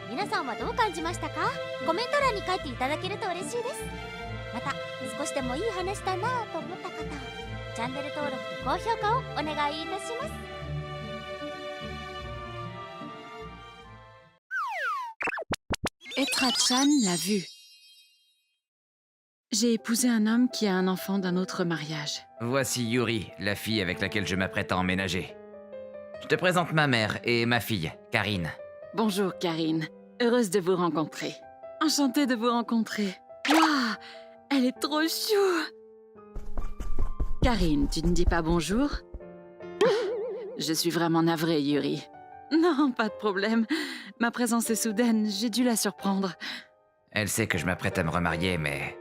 皆さんはどう感じましたか？コメント欄に書いていただけると嬉しいです。また少しでもいい話だなぁと思った方、チャンネル登録と高評価をお願いいたします。Etra-chan l'a vu. J'ai épousé un homme qui a un enfant d'un autre mariage. Voici Yuri, la fille avec laquelle je m'apprête à emménager. Je te présente ma mère et ma fille, Karine. Bonjour Karine, heureuse de vous rencontrer. Enchantée de vous rencontrer. Waouh, elle est trop chou. Karine, tu ne dis pas bonjour? Je suis vraiment navrée, Yuri. Non, pas de problème. Ma présence est soudaine, j'ai dû la surprendre. Elle sait que je m'apprête à me remarier, mais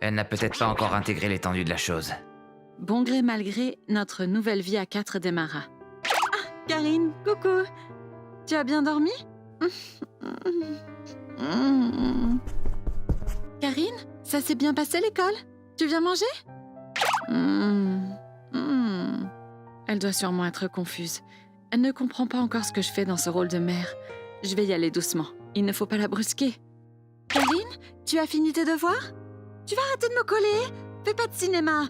elle n'a peut-être pas encore intégré l'étendue de la chose. Bon gré mal gré, notre nouvelle vie à 4 démarra. Ah, Karine, coucou. Tu as bien dormi? Karine, ça s'est bien passé l'école? Tu viens manger? Elle doit sûrement être confuse. Elle ne comprend pas encore ce que je fais dans ce rôle de mère. Je vais y aller doucement. Il ne faut pas la brusquer. Karine, tu as fini tes devoirs? Tu vas arrêter de me coller? Fais pas de cinéma.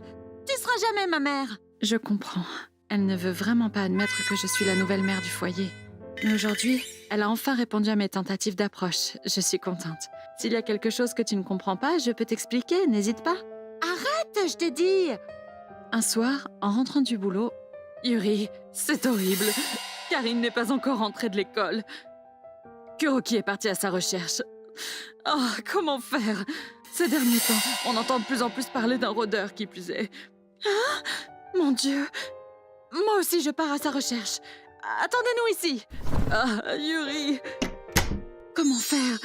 Tu seras jamais ma mère. Je comprends. Elle ne veut vraiment pas admettre que je suis la nouvelle mère du foyer. Mais aujourd'hui, elle a enfin répondu à mes tentatives d'approche. Je suis contente. S'il y a quelque chose que tu ne comprends pas, je peux t'expliquer, n'hésite pas. Arrête, je t'ai dit! Un soir, en rentrant du boulot... Yuri, c'est horrible. Karine n'est pas encore rentrée de l'école. Kuroki est parti à sa recherche. Oh, comment faire? Ces derniers temps, on entend de plus en plus parler d'un rôdeur qui plus est. Ah, mon Dieu! Moi aussi, je pars à sa recherche. Attendez-nous ici. Ah, Yuri. Comment faire?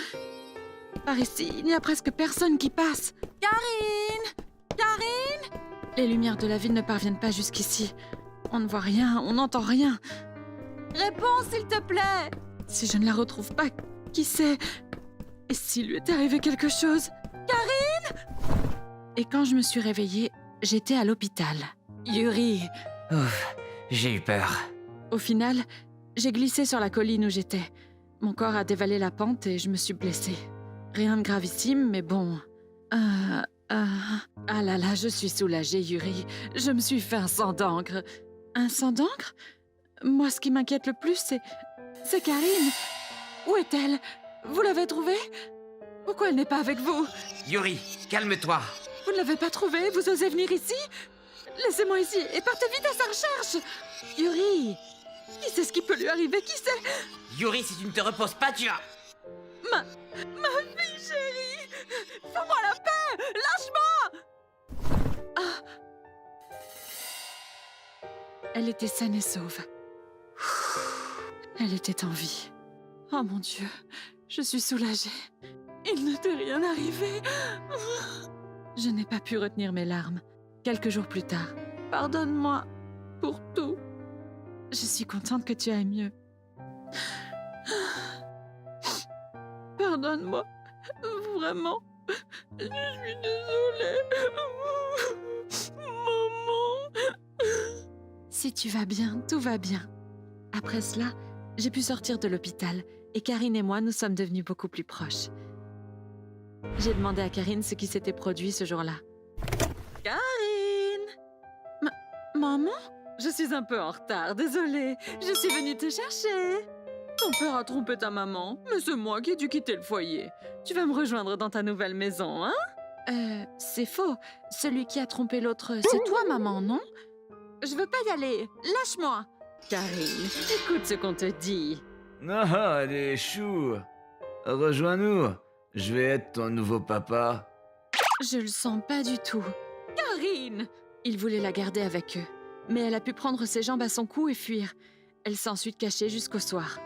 Par ici, il n'y a presque personne qui passe. Karine! Karine! Les lumières de la ville ne parviennent pas jusqu'ici. On ne voit rien, on n'entend rien. Réponds, s'il te plaît! Si je ne la retrouve pas, qui sait? Et s'il lui était arrivé quelque chose? Karine! Et quand je me suis réveillée, j'étais à l'hôpital. Yuri! Ouf, j'ai eu peur. Au final, j'ai glissé sur la colline où j'étais. Mon corps a dévalé la pente et je me suis blessée. Rien de gravissime, mais bon... Ah là là, je suis soulagée, Yuri. Je me suis fait un sang d'encre. Un sang d'encre? Moi, ce qui m'inquiète le plus, c'est Karine. Où est-elle? Vous l'avez trouvée? Pourquoi elle n'est pas avec vous? Yuri, calme-toi. Vous ne l'avez pas trouvée? Vous osez venir ici? Laissez-moi ici et partez vite à sa recherche. Yuri, qui sait ce qui peut lui arriver? Qui sait? Yuri, si tu ne te reposes pas, tu as... Ma fille chérie! Fais-moi la paix! Lâche-moi! Ah! Elle était saine et sauve. Elle était en vie. Oh mon Dieu, je suis soulagée. Il ne t'est rien arrivé. Je n'ai pas pu retenir mes larmes. Quelques jours plus tard, pardonne-moi pour tout. Je suis contente que tu ailles mieux. Pardonne-moi, vraiment. Je suis désolée. Maman. Si tu vas bien, tout va bien. Après cela, j'ai pu sortir de l'hôpital et Karine et moi, nous sommes devenus beaucoup plus proches. J'ai demandé à Karine ce qui s'était produit ce jour-là. Karine! Maman? Je suis un peu en retard, désolée. Je suis venue te chercher. Ton père a trompé ta maman, mais c'est moi qui ai dû quitter le foyer. Tu vas me rejoindre dans ta nouvelle maison, hein? C'est faux. Celui qui a trompé l'autre, c'est toi, maman, non? Je veux pas y aller. Lâche-moi. Karine, écoute ce qu'on te dit. Ah, elle est chou. Rejoins-nous. Je vais être ton nouveau papa. Je le sens pas du tout. Karine! Il voulait la garder avec eux, mais elle a pu prendre ses jambes à son cou et fuir. Elle s'est ensuite cachée jusqu'au soir.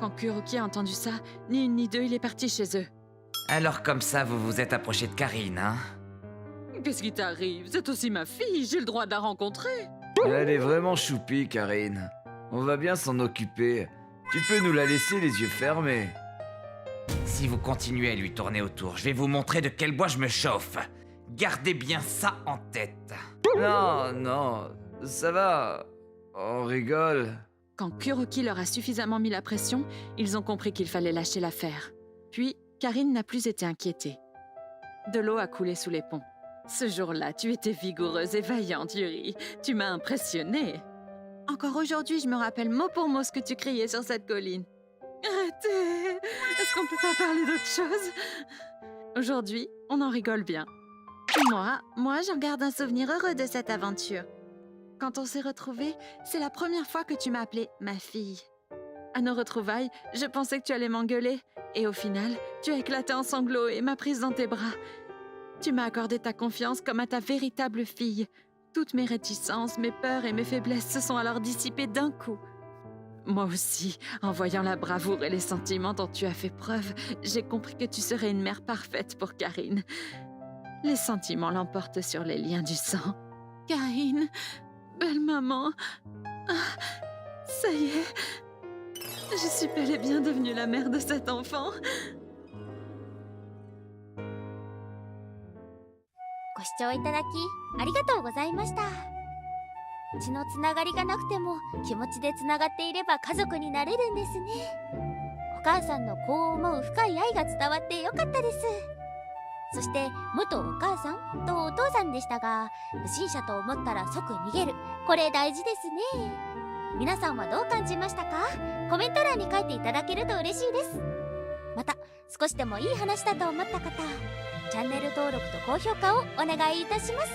Quand Kuroki a entendu ça, ni une ni deux, il est parti chez eux. Alors comme ça, vous vous êtes approché de Karine, hein? Qu'est-ce qui t'arrive? C'est aussi ma fille, j'ai le droit de la rencontrer. Elle est vraiment choupie, Karine. On va bien s'en occuper. Tu peux nous la laisser les yeux fermés. Si vous continuez à lui tourner autour, je vais vous montrer de quel bois je me chauffe. Gardez bien ça en tête. Non, non, ça va. On rigole. Quand Kuroki leur a suffisamment mis la pression, ils ont compris qu'il fallait lâcher l'affaire. Puis, Karine n'a plus été inquiétée. De l'eau a coulé sous les ponts. Ce jour-là, tu étais vigoureuse et vaillante, Yuri. Tu m'as impressionnée. Encore aujourd'hui, je me rappelle mot pour mot ce que tu criais sur cette colline. Arrêtez! Est-ce qu'on peut pas parler d'autre chose? Aujourd'hui, on en rigole bien. Moi, j'en garde un souvenir heureux de cette aventure. Quand on s'est retrouvés, c'est la première fois que tu m'as appelée ma fille. À nos retrouvailles, je pensais que tu allais m'engueuler. Et au final, tu as éclaté en sanglots et m'as prise dans tes bras. Tu m'as accordé ta confiance comme à ta véritable fille. Toutes mes réticences, mes peurs et mes faiblesses se sont alors dissipées d'un coup. Moi aussi, en voyant la bravoure et les sentiments dont tu as fait preuve, j'ai compris que tu serais une mère parfaite pour Karine. Les sentiments l'emportent sur les liens du sang. Karine, belle maman. Ah, ça y est, je suis bel et bien devenue la mère de cet enfant. ご視聴いただきありがとうございました。血のつながりがなくても気持ちでつながっていれば家族になれるんですね。お母さんの子を思う深い愛が伝わってよかったです。そして元お母さんとお父さんでしたが、不審者と思ったら即逃げる。これ大事ですね。皆さんはどう感じましたか？コメント欄に書いていただけると嬉しいです。また少しでもいい話だと思った方、チャンネル登録と高評価をお願いいたします。